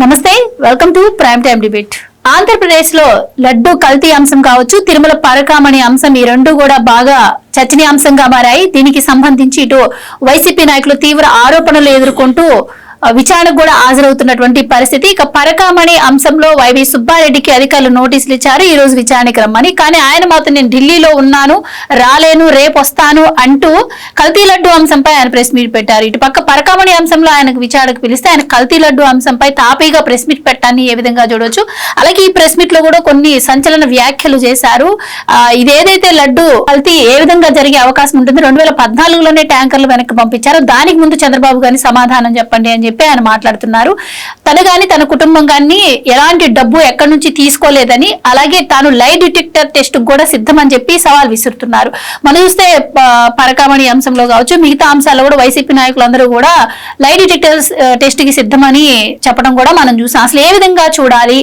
నమస్తే, welcome to prime time debate. Andhra Pradesh లో లడ్డు కల్తీ అంశం కావచ్చు, తిరుమల పరకామణి అంశం, ఈ రెండు కూడా బాగా చర్చనీయాంశంగా మారాయి. దీనికి సంబంధించి ఇటు వైసీపీ నాయకులు తీవ్ర ఆరోపణలు ఎదుర్కొంటూ విచారణకు కూడా హాజరవుతున్నటువంటి పరిస్థితి. ఇక పరకామణి అంశంలో వైవి సుబ్బారెడ్డికి అధికారులు నోటీసులు ఇచ్చారు ఈ రోజు విచారణకి రమ్మని. కానీ ఆయన మాత్రం నేను ఢిల్లీలో ఉన్నాను, రాలేను, రేపు వస్తాను అంటూ కల్తీ లడ్డు అంశంపై ఆయన ప్రెస్ మీట్ పెట్టారు. ఇటు పక్క పరకామణి అంశంలో ఆయనకు విచారణకు పిలిస్తే ఆయన కల్తీ లడ్డు అంశంపై తాపీగా ప్రెస్ మీట్ పెట్టాన్ని ఏ విధంగా చూడొచ్చు. అలాగే ఈ ప్రెస్ మీట్ లో కూడా కొన్ని సంచలన వ్యాఖ్యలు చేశారు. ఇదేదైతే లడ్డు కల్తీ ఏ విధంగా జరిగే అవకాశం ఉంటుంది, 2014లోనే ట్యాంకర్లు వెనక్కి పంపించారు, దానికి ముందు చంద్రబాబు గారిని సమాధానం చెప్పండి అని చెప్పి ఆయన మాట్లాడుతున్నారు. తను గాని తన కుటుంబం గాని ఎలాంటి డబ్బు ఎక్కడి నుంచి తీసుకోలేదని, అలాగే తాను లై డిటెక్టర్ టెస్ట్ కూడా సిద్ధమని చెప్పి సవాల్ విసురుతున్నారు. మనం చూస్తే పరకామణి అంశంలో కావచ్చు, మిగతా అంశాల్లో కూడా వైసీపీ నాయకులందరూ కూడా లై డిటెక్టర్ టెస్ట్ కి సిద్ధమని చెప్పడం కూడా మనం చూసాం. అసలు ఏ విధంగా చూడాలి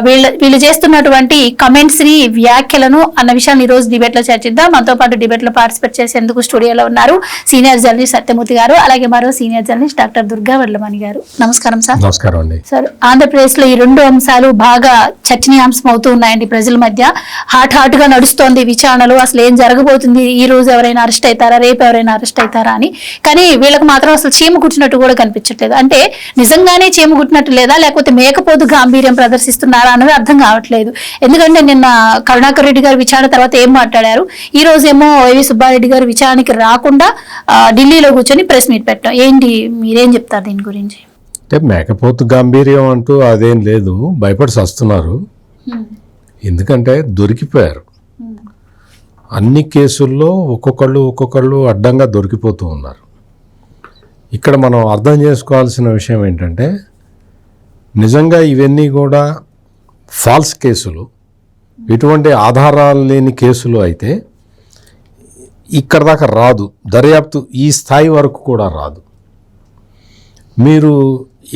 వీళ్ళు చేస్తున్నటువంటి కమెంట్స్ ని, వ్యాఖ్యలను అన్న విషయాన్ని ఈ రోజు డిబేట్ లో చర్చిద్దాం. మనతో పాటు డిబేట్ లో పార్టిసిపేట్ చేసేందుకు స్టూడియోలో ఉన్నారు సీనియర్ జర్నలిస్ట్ సత్యమూర్తి గారు, అలాగే మరో senior journalist doctor Durga Vadlamani గారు. నమస్కారం సార్. నమస్కారం అండి. సార్, ఆంధ్రప్రదేశ్ లో ఈ రెండు అంశాలు బాగా చర్చనీయాంశం అవుతూ ఉన్నాయండి. ప్రజల మధ్య హాట్ గా నడుస్తోంది విచారణలు. అసలు ఏం జరగబోతుంది, ఈ రోజు ఎవరైనా అరెస్ట్ అవుతారా, రేపు ఎవరైనా అరెస్ట్ అవుతారా అని. కానీ వీళ్ళకి మాత్రం అసలు చీమ కుట్టినట్టు కూడా కనిపించట్లేదు. అంటే నిజంగానే చీమ కుట్టినట్టు లేదా, లేకపోతే మేకపోతు గాంభీర్యం ప్రదర్శిస్తున్నారా అన్నది అర్థం కావట్లేదు. ఎందుకంటే నిన్న కరుణాకర్ రెడ్డి గారు విచారణ తర్వాత ఏం మాట్లాడారు, ఈ రోజేమో వైవి సుబ్బారెడ్డి గారు విచారణకి రాకుండా ఢిల్లీలో కూర్చొని ప్రెస్ మీట్ పెట్టాం. ఏంటి, మీరేం చెప్తారు దీని గురించి? అంటే మేకపోతు గాంభీర్యం అంటూ అదేం లేదు, భయపడి వస్తున్నారు. ఎందుకంటే దొరికిపోయారు. అన్ని కేసుల్లో ఒక్కొక్కళ్ళు అడ్డంగా దొరికిపోతూ ఉన్నారు. ఇక్కడ మనం అర్థం చేసుకోవాల్సిన విషయం ఏంటంటే, నిజంగా ఇవన్నీ కూడా ఫాల్స్ కేసులు, ఎటువంటి ఆధారాలు లేని కేసులు అయితే ఇక్కడ దాకా రాదు, దర్యాప్తు ఈ స్థాయి వరకు కూడా రాదు. మీరు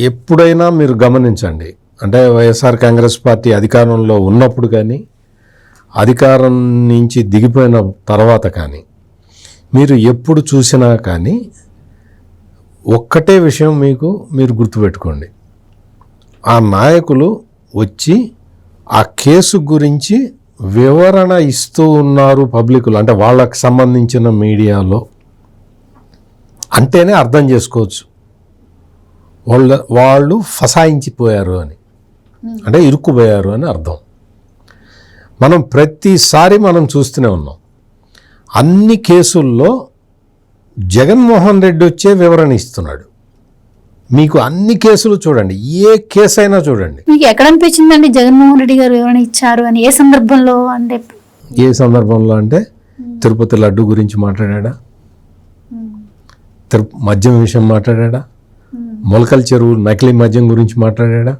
ఎప్పుడైనా మీరు గమనించండి, అంటే వైఎస్ఆర్ కాంగ్రెస్ పార్టీ అధికారంలో ఉన్నప్పుడు కానీ, అధికారం నుంచి దిగిపోయిన తర్వాత కానీ, మీరు ఎప్పుడు చూసినా కానీ ఒక్కటే విషయం మీరు గుర్తుపెట్టుకోండి, ఆ నాయకులు వచ్చి ఆ కేసు గురించి వివరణ ఇస్తూ ఉన్నారు పబ్లిక్లో, అంటే వాళ్ళకి సంబంధించిన మీడియాలో. అంటేనే అర్థం చేసుకోవచ్చు వాళ్ళు ఫసాయించిపోయారు అని, అంటే ఇరుక్కుపోయారు అని అర్థం. మనం ప్రతిసారి మనం చూస్తూనే ఉన్నాం, అన్ని కేసుల్లో జగన్మోహన్ రెడ్డి వచ్చే వివరణ ఇస్తున్నాడు. మీకు అన్ని కేసులు చూడండి, ఏ కేసు అయినా చూడండి. మీకు ఎక్కడ అనిపించిందండి జగన్మోహన్ రెడ్డి గారు వివరణ ఇచ్చారు అని? ఏ సందర్భంలో అంటే తిరుపతి లడ్డు గురించి మాట్లాడా, మద్యం విషయం మాట్లాడా, మొలకల చెరువు నకిలీ మద్యం గురించి మాట్లాడా,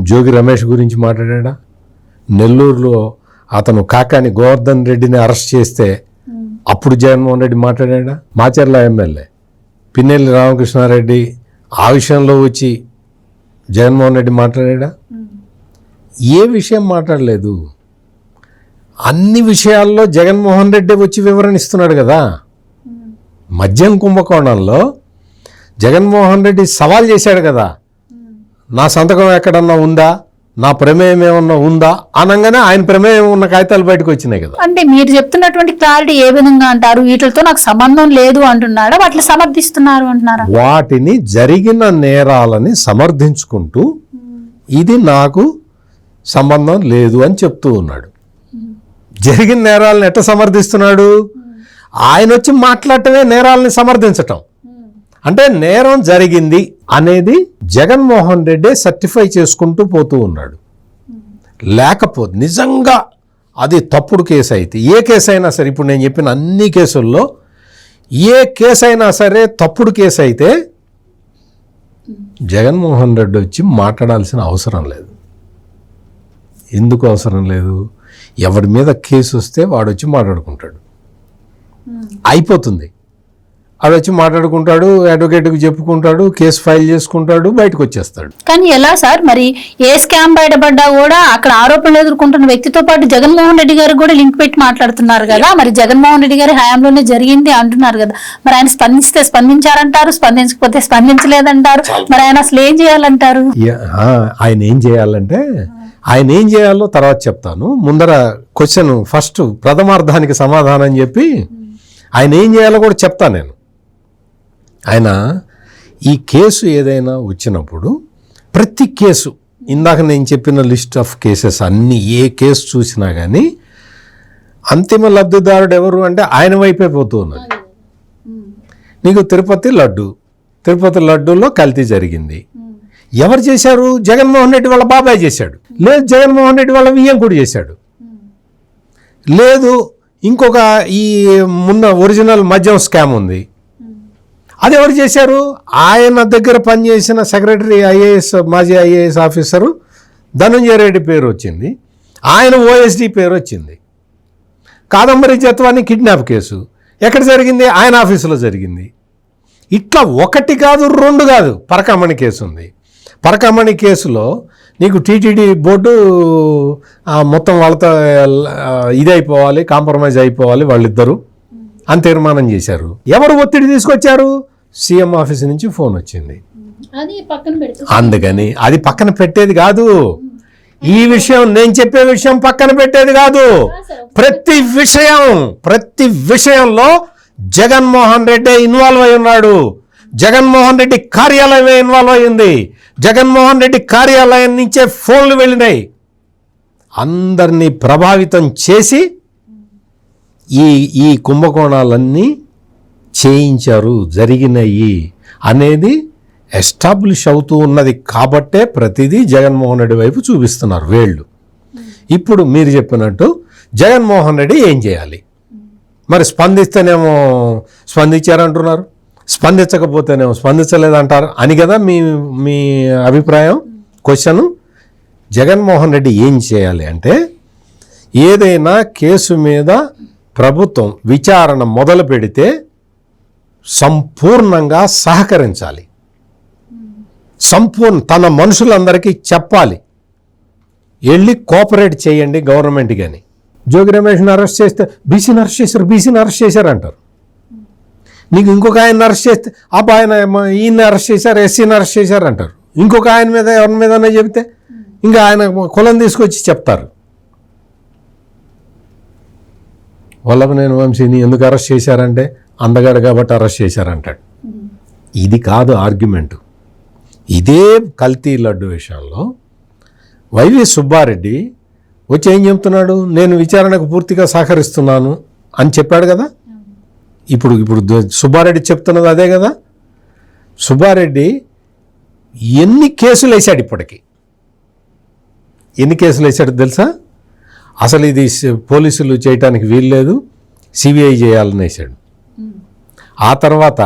జోగి రమేష్ గురించి మాట్లాడా, నెల్లూరులో అతను కాకాని గోవర్ధన్ రెడ్డిని అరెస్ట్ చేస్తే అప్పుడు జగన్మోహన్ రెడ్డి మాట్లాడా, మాచర్ల ఎమ్మెల్యే పిన్నెల్లి రామకృష్ణారెడ్డి ఆ విషయంలో వచ్చి జగన్మోహన్ రెడ్డి మాట్లాడా, ఏ విషయం మాట్లాడలేదు. అన్ని విషయాల్లో జగన్మోహన్ రెడ్డి వచ్చి వివరణ ఇస్తున్నాడు కదా. మద్యం కుంభకోణంలో జగన్మోహన్ రెడ్డి సవాల్ చేశాడు కదా, నా సంతకం ఎక్కడన్నా ఉందా, నా ప్రమేయం ఏమన్నా ఉందా అనగానే ఆయన ప్రమేయం ఉన్న కాగితాలు బయటకు వచ్చినాయి కదా. అంటే మీరు చెప్తున్నటువంటి క్లారిటీ ఏ విధంగా అంటారు? వీటితో నాకు సంబంధం లేదు అంటున్నారా, వాటిని సమర్థిస్తున్నారు అంటున్నారా? వాటిని జరిగిన నేరాలని సమర్థించుకుంటూ ఇది నాకు సంబంధం లేదు అని చెప్తూ ఉన్నాడు. జరిగిన నేరాలను ఎట్లా సమర్థిస్తున్నాడు? ఆయన వచ్చి మాట్లాడటమే నేరాలని సమర్థించటం. అంటే నేరం జరిగింది అనేది జగన్మోహన్ రెడ్డి సర్టిఫై చేసుకుంటూ పోతూ ఉన్నాడు. లేకపోతే నిజంగా అది తప్పుడు కేసు అయితే, ఏ కేసు అయినా సరే, ఇప్పుడు నేను చెప్పిన అన్ని కేసుల్లో ఏ కేసు అయినా సరే తప్పుడు కేసు అయితే జగన్మోహన్ రెడ్డి వచ్చి మాట్లాడాల్సిన అవసరం లేదు. ఎందుకు అవసరం లేదు? ఎవరి మీద కేసు వస్తే వాడు వచ్చి మాట్లాడుకుంటాడు, అయిపోతుంది. అది వచ్చి మాట్లాడుకుంటాడు, అడ్వకేట్కి చెప్పుకుంటాడు, కేసు ఫైల్ చేసుకుంటాడు, బయటకు వచ్చేస్తాడు. కానీ ఎలా సార్ మరి ఏ స్కామ్ బయటపడ్డా కూడా అక్కడ ఆరోపణలు ఎదుర్కొంటున్న వ్యక్తితో పాటు జగన్మోహన్ రెడ్డి గారు కూడా లింక్ పెట్టి మాట్లాడుతున్నారు కదా, మరి జగన్మోహన్ రెడ్డి గారి హయాంలోనే జరిగింది అంటున్నారు కదా, మరి ఆయన స్పందిస్తే స్పందించారంటారు, స్పందించకపోతే స్పందించలేదంటారు, మరి ఆయన అసలు ఏం చేయాలంటారు? ఆయన ఏం చేయాలంటే ఆయన ఏం చేయాలో తర్వాత చెప్తాను. ముందర క్వశ్చన్ ఫస్ట్ ప్రథమార్థానికి సమాధానం చెప్పి ఆయన ఏం చేయాలో కూడా చెప్తాను నేను. ఆయన ఈ కేసు ఏదైనా వచ్చినప్పుడు ప్రతి కేసు, ఇందాక నేను చెప్పిన లిస్ట్ ఆఫ్ కేసెస్ అన్నీ, ఏ కేసు చూసినా కానీ అంతిమ లబ్ధిదారుడు ఎవరు అంటే ఆయన వైపే పోతూ ఉన్నది. నీకు తిరుపతి లడ్డూలో కల్తీ జరిగింది. ఎవరు చేశారు? జగన్మోహన్ రెడ్డి వాళ్ళ బాబాయ్ చేశాడు, లేదు జగన్మోహన్ రెడ్డి వాళ్ళ వియ్యంకుడు చేశాడు, లేదు ఇంకొక ఈ ఒరిజినల్ మద్యం స్కామ్ ఉంది, అది ఎవరు చేశారు? ఆయన దగ్గర పనిచేసిన సెక్రటరీ మాజీ ఐఏఎస్ ఆఫీసరు ధనంజయ రెడ్డి పేరు వచ్చింది, ఆయన ఓఎస్డీ పేరు వచ్చింది. కాదంబరి జత్వాని కిడ్నాప్ కేసు ఎక్కడ జరిగింది? ఆయన ఆఫీసులో జరిగింది. ఇట్లా ఒకటి కాదు, రెండు కాదు. పరకామణి కేసు ఉంది. పరకామణి కేసులో నీకు టీటీడీ బోర్డు మొత్తం వాళ్ళతో ఇదైపోవాలి, కాంప్రమైజ్ అయిపోవాలి వాళ్ళిద్దరూ అని తీర్మానం చేశారు. ఎవరు ఒత్తిడి తీసుకొచ్చారు? సీఎం ఆఫీస్ నుంచి ఫోన్ వచ్చింది. అందుకని అది పక్కన పెట్టేది కాదు. ఈ విషయం, నేను చెప్పే విషయం పక్కన పెట్టేది కాదు. ప్రతి విషయంలో జగన్మోహన్ రెడ్డి ఇన్వాల్వ్ అయి ఉన్నాడు. జగన్మోహన్ రెడ్డి కార్యాలయమే ఇన్వాల్వ్ అయ్యింది. జగన్మోహన్ రెడ్డి కార్యాలయం నుంచే ఫోన్లు వెళ్ళినాయి. అందరినీ ప్రభావితం చేసి ఈ కుంభకోణాలన్నీ చేయించారు, జరిగినాయి అనేది ఎస్టాబ్లిష్ అవుతూ ఉన్నది. కాబట్టే ప్రతిదీ జగన్మోహన్ రెడ్డి వైపు చూపిస్తున్నారు వేళ్ళు. ఇప్పుడు మీరు చెప్పినట్టు జగన్మోహన్ రెడ్డి ఏం చేయాలి? మరి స్పందిస్తేనేమో స్పందించారంటున్నారు, స్పందించకపోతేనేమో స్పందించలేదంటారు అని కదా మీ అభిప్రాయం. క్వశ్చను జగన్మోహన్ రెడ్డి ఏం చేయాలి అంటే, ఏదైనా కేసు మీద ప్రభుత్వం విచారణ మొదలు పెడితే సంపూర్ణంగా సహకరించాలి. తన మనుషులందరికీ చెప్పాలి, వెళ్ళి కోఆపరేట్ చేయండి గవర్నమెంట్ కానీ. జోగి రమేష్ని అరెస్ట్ చేస్తే బీసీని అరెస్ట్ చేశారు అంటారు. నీకు ఇంకొక ఆయన అరెస్ట్ చేస్తే ఆయన ఈయన్ని అరెస్ట్ చేశారు, ఎస్సీని అరెస్ట్ చేశారు అంటారు. ఇంకొక ఆయన మీద ఎవరి మీదనే చెబితే ఇంకా ఆయన కులం తీసుకొచ్చి చెప్తారు. వల్లభనేని వంశీని ఎందుకు అరెస్ట్ చేశారంటే అందగాడు కాబట్టి అరెస్ట్ చేశారంటాడు. ఇది కాదు ఆర్గ్యుమెంట్. ఇదే కల్తీ లడ్డు విషయంలో వైవి సుబ్బారెడ్డి వచ్చి ఏం చెప్తున్నాడు? నేను విచారణకు పూర్తిగా సహకరిస్తున్నాను అని చెప్పాడు కదా. ఇప్పుడు సుబ్బారెడ్డి చెప్తున్నది అదే కదా. సుబ్బారెడ్డి ఎన్ని కేసులు వేశాడు? ఇప్పటికీ ఎన్ని కేసులు వేశాడు తెలుసా? అసలు ఇది పోలీసులు చేయటానికి వీల్లేదు, సిబిఐ చేయాలని వేశాడు. ఆ తర్వాత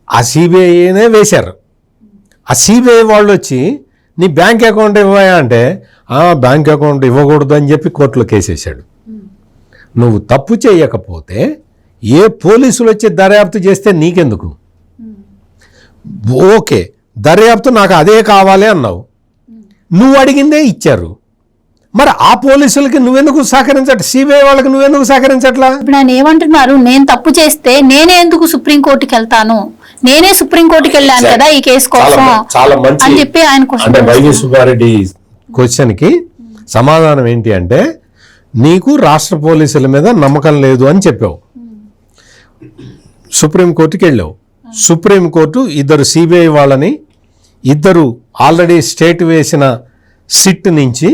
ఆ సిబిఐనే వేశారు. ఆ సిబిఐ వాళ్ళు వచ్చి నీ బ్యాంక్ అకౌంట్ ఇవ్వయా అంటే బ్యాంక్ అకౌంట్ ఇవ్వకూడదు అని చెప్పి కోర్టులో కేసేశాడు. నువ్వు తప్పు చేయకపోతే ఏ పోలీసులు వచ్చి దర్యాప్తు చేస్తే నీకెందుకు? ఓకే, దర్యాప్తు నాకు అదే కావాలి అన్నావు, నువ్వు అడిగిందే ఇచ్చారు. మరి ఆ పోలీసులకి నువ్వెందుకు సహకరించట్లా? సిబిఐ వాళ్ళకి నువ్వెందుకు సహకరించట్లా? ఇప్పుడు ఆయన ఏమంటున్నారు, నేను తప్పు చేస్తే నేనే ఎందుకు సుప్రీంకోర్టుకి వెళ్తాను, నేనే సుప్రీంకోర్టుకి వెళ్ళాను కదా ఈ కేసు కోసం అని చెప్పి ఆయన అంటే వైవి సుబ్బారెడ్డి క్వశ్చన్ కి సమాధానం ఏంటి అంటే, నీకు రాష్ట్ర పోలీసుల మీద నమ్మకం లేదు అని చెప్పావు, సుప్రీంకోర్టుకి వెళ్ళావు. సుప్రీంకోర్టు ఇద్దరు సిబిఐ వాళ్ళని, ఇద్దరు ఆల్రెడీ స్టేట్ వేసిన సిట్ నుంచి,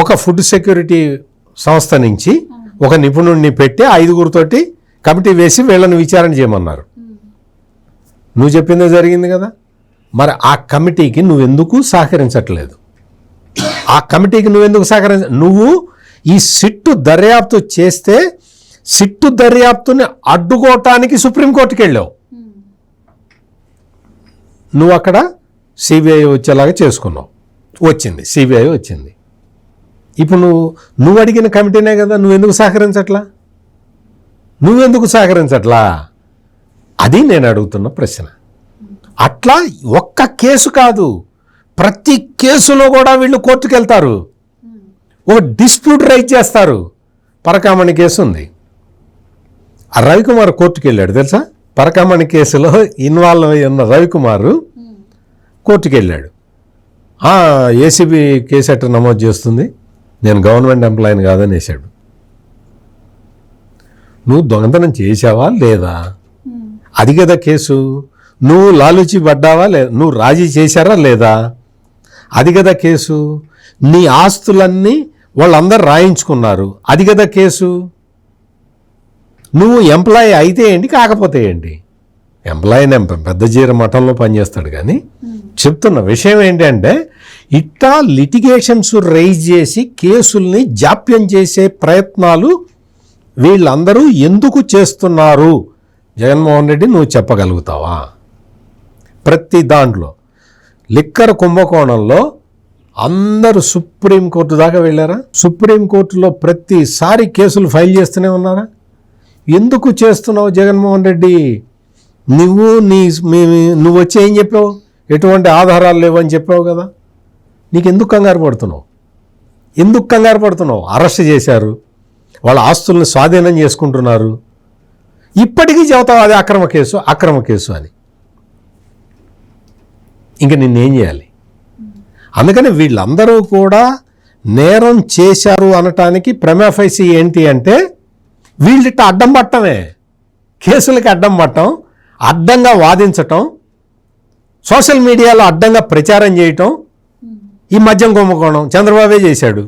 ఒక ఫుడ్ సెక్యూరిటీ సంస్థ నుంచి ఒక నిపుణుడిని పెట్టి 5గురితోటి కమిటీ వేసి వీళ్ళని విచారణ చేయమన్నారు. నువ్వు చెప్పిందే జరిగింది కదా. మరి ఆ కమిటీకి నువ్వెందుకు సహకరించట్లేదు? ఆ కమిటీకి నువ్వెందుకు నువ్వు ఈ సిట్టు దర్యాప్తు చేస్తే సిట్టు దర్యాప్తుని అడ్డుకోవటానికి సుప్రీంకోర్టుకి వెళ్ళావు. నువ్వు అక్కడ సిబిఐ వచ్చేలాగా చేసుకున్నావు, వచ్చింది సిబిఐ వచ్చింది. ఇప్పుడు నువ్వు అడిగిన కమిటీనే కదా, నువ్వెందుకు సహకరించట్లా? అది నేను అడుగుతున్న ప్రశ్న. అట్లా ఒక్క కేసు కాదు, ప్రతి కేసులో కూడా వీళ్ళు కోర్టుకు వెళ్తారు, ఒక డిస్ప్యూట్ రైజ్ చేస్తారు. పరకామణి కేసు ఉంది, ఆ రవికుమార్ కోర్టుకు వెళ్ళాడు తెలుసా. పరకామణి కేసులో ఇన్వాల్వ్ అయిన రవికుమార్ కోర్టుకు వెళ్ళాడు. ఏసీబీ కేసు ఎట్లా నమోదు చేస్తుంది, నేను గవర్నమెంట్ ఎంప్లాయీని కాదని వేశాడు. నువ్వు దొంగతనం చేశావా లేదా, అది కదా కేసు. నువ్వు లాలూచి పడ్డావా లేదా, నువ్వు రాజీ చేశారా లేదా, అది కదా కేసు. నీ ఆస్తులన్నీ వాళ్ళందరూ రాయించుకున్నారు, అది కదా కేసు. నువ్వు ఎంప్లాయీ అయితే ఏంటి, కాకపోతే ఏంటి. ఎంప్లాయీని పెద్ద జీర మఠంలో పనిచేస్తాడు, కానీ చెప్తున్న విషయం ఏంటంటే ఇట్లా లిటిగేషన్స్ రైజ్ చేసి కేసుల్ని జాప్యం చేసే ప్రయత్నాలు వీళ్ళందరూ ఎందుకు చేస్తున్నారు జగన్మోహన్ రెడ్డి, నువ్వు చెప్పగలుగుతావా? ప్రతి దాంట్లో లిక్కర్ కుంభకోణంలో అందరూ సుప్రీంకోర్టు దాకా వెళ్ళారా? సుప్రీంకోర్టులో ప్రతిసారి కేసులు ఫైల్ చేస్తూనే ఉన్నారా? ఎందుకు చేస్తున్నావు జగన్మోహన్ రెడ్డి? నువ్వు వచ్చి ఏం చెప్పావు, ఎటువంటి ఆధారాలు లేవని చెప్పావు కదా. నీకు ఎందుకు కంగారు పడుతున్నావు, ఎందుకు కంగారు పడుతున్నావు? అరెస్ట్ చేశారు, వాళ్ళ ఆస్తుల్ని స్వాధీనం చేసుకుంటున్నారు, ఇప్పటికీ చెబుతావు అది అక్రమ కేసు అని. ఇంక నిన్నేం చేయాలి? అందుకని వీళ్ళందరూ కూడా నేరం చేశారు అనటానికి ప్రిమా ఫేసి ఏంటి అంటే వీళ్ళిట్ట అడ్డం పట్టమే, కేసులకి అడ్డం పట్టడం, అడ్డంగా వాదించటం, సోషల్ మీడియాలో అడ్డంగా ప్రచారం చేయటం. ఈ మద్యం కుంభకోణం చంద్రబాబే చేశాడు,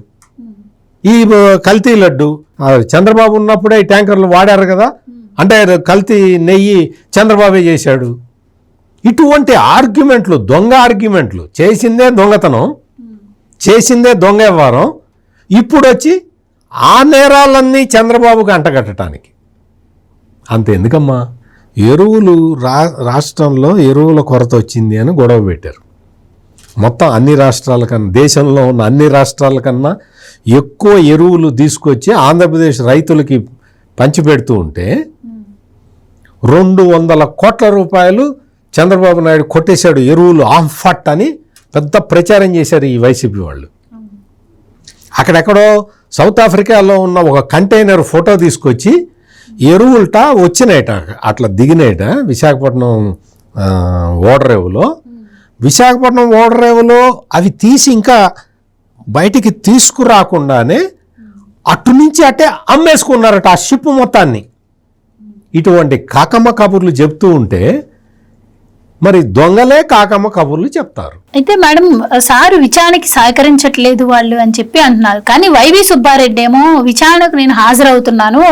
ఈ కల్తీ లడ్డు చంద్రబాబు ఉన్నప్పుడే ఈ ట్యాంకర్లు వాడారు కదా, అంటే కల్తీ నెయ్యి చంద్రబాబే చేశాడు. ఇటువంటి ఆర్గ్యుమెంట్లు, దొంగ ఆర్గ్యుమెంట్లు, చేసిందే దొంగతనం, చేసిందే దొంగ వ్యవహారం, ఇప్పుడు వచ్చి ఆ నేరాలన్నీ చంద్రబాబుకి అంటగట్టడానికి. అంత ఎందుకమ్మా? ఎరువులు రాష్ట్రంలో ఎరువుల కొరత వచ్చింది అని గొడవ పెట్టారు. మొత్తం అన్ని రాష్ట్రాల కన్నా, దేశంలో ఉన్న అన్ని రాష్ట్రాల కన్నా ఎక్కువ ఎరువులు తీసుకొచ్చి ఆంధ్రప్రదేశ్ రైతులకి పంచిపెడుతూ ఉంటే 200 కోట్ల రూపాయలు చంద్రబాబు నాయుడు కొట్టేశాడు ఎరువులు ఆంఫట్ అని పెద్ద ప్రచారం చేశారు ఈ వైసీపీ వాళ్ళు. అక్కడెక్కడో సౌత్ ఆఫ్రికాలో ఉన్న ఒక కంటైనర్ ఫోటో తీసుకొచ్చి ఎరువులట వచ్చినాయట, అట్లా దిగినాయట విశాఖపట్నం ఓడరేవులో. విశాఖపట్నం ఓడరేవులో అవి తీసి ఇంకా బయటికి తీసుకురాకుండానే అటు నుంచి అట్టే అమ్మేసుకున్నారట ఆ షిప్ మొత్తాన్ని. ఇటువంటి కాకమ్మ కబుర్లు చెప్తూ ఉంటే మరి దొంగలే కాకమ్మ కబుర్లు చెప్తారు. అయితే మేడం సారు విచారణకి సహకరించట్లేదు వాళ్ళు అని చెప్పి అంటున్నారు, కానీ వైవి సుబ్బారెడ్డి ఏమో విచారణకు నేను హాజరవుతున్నాను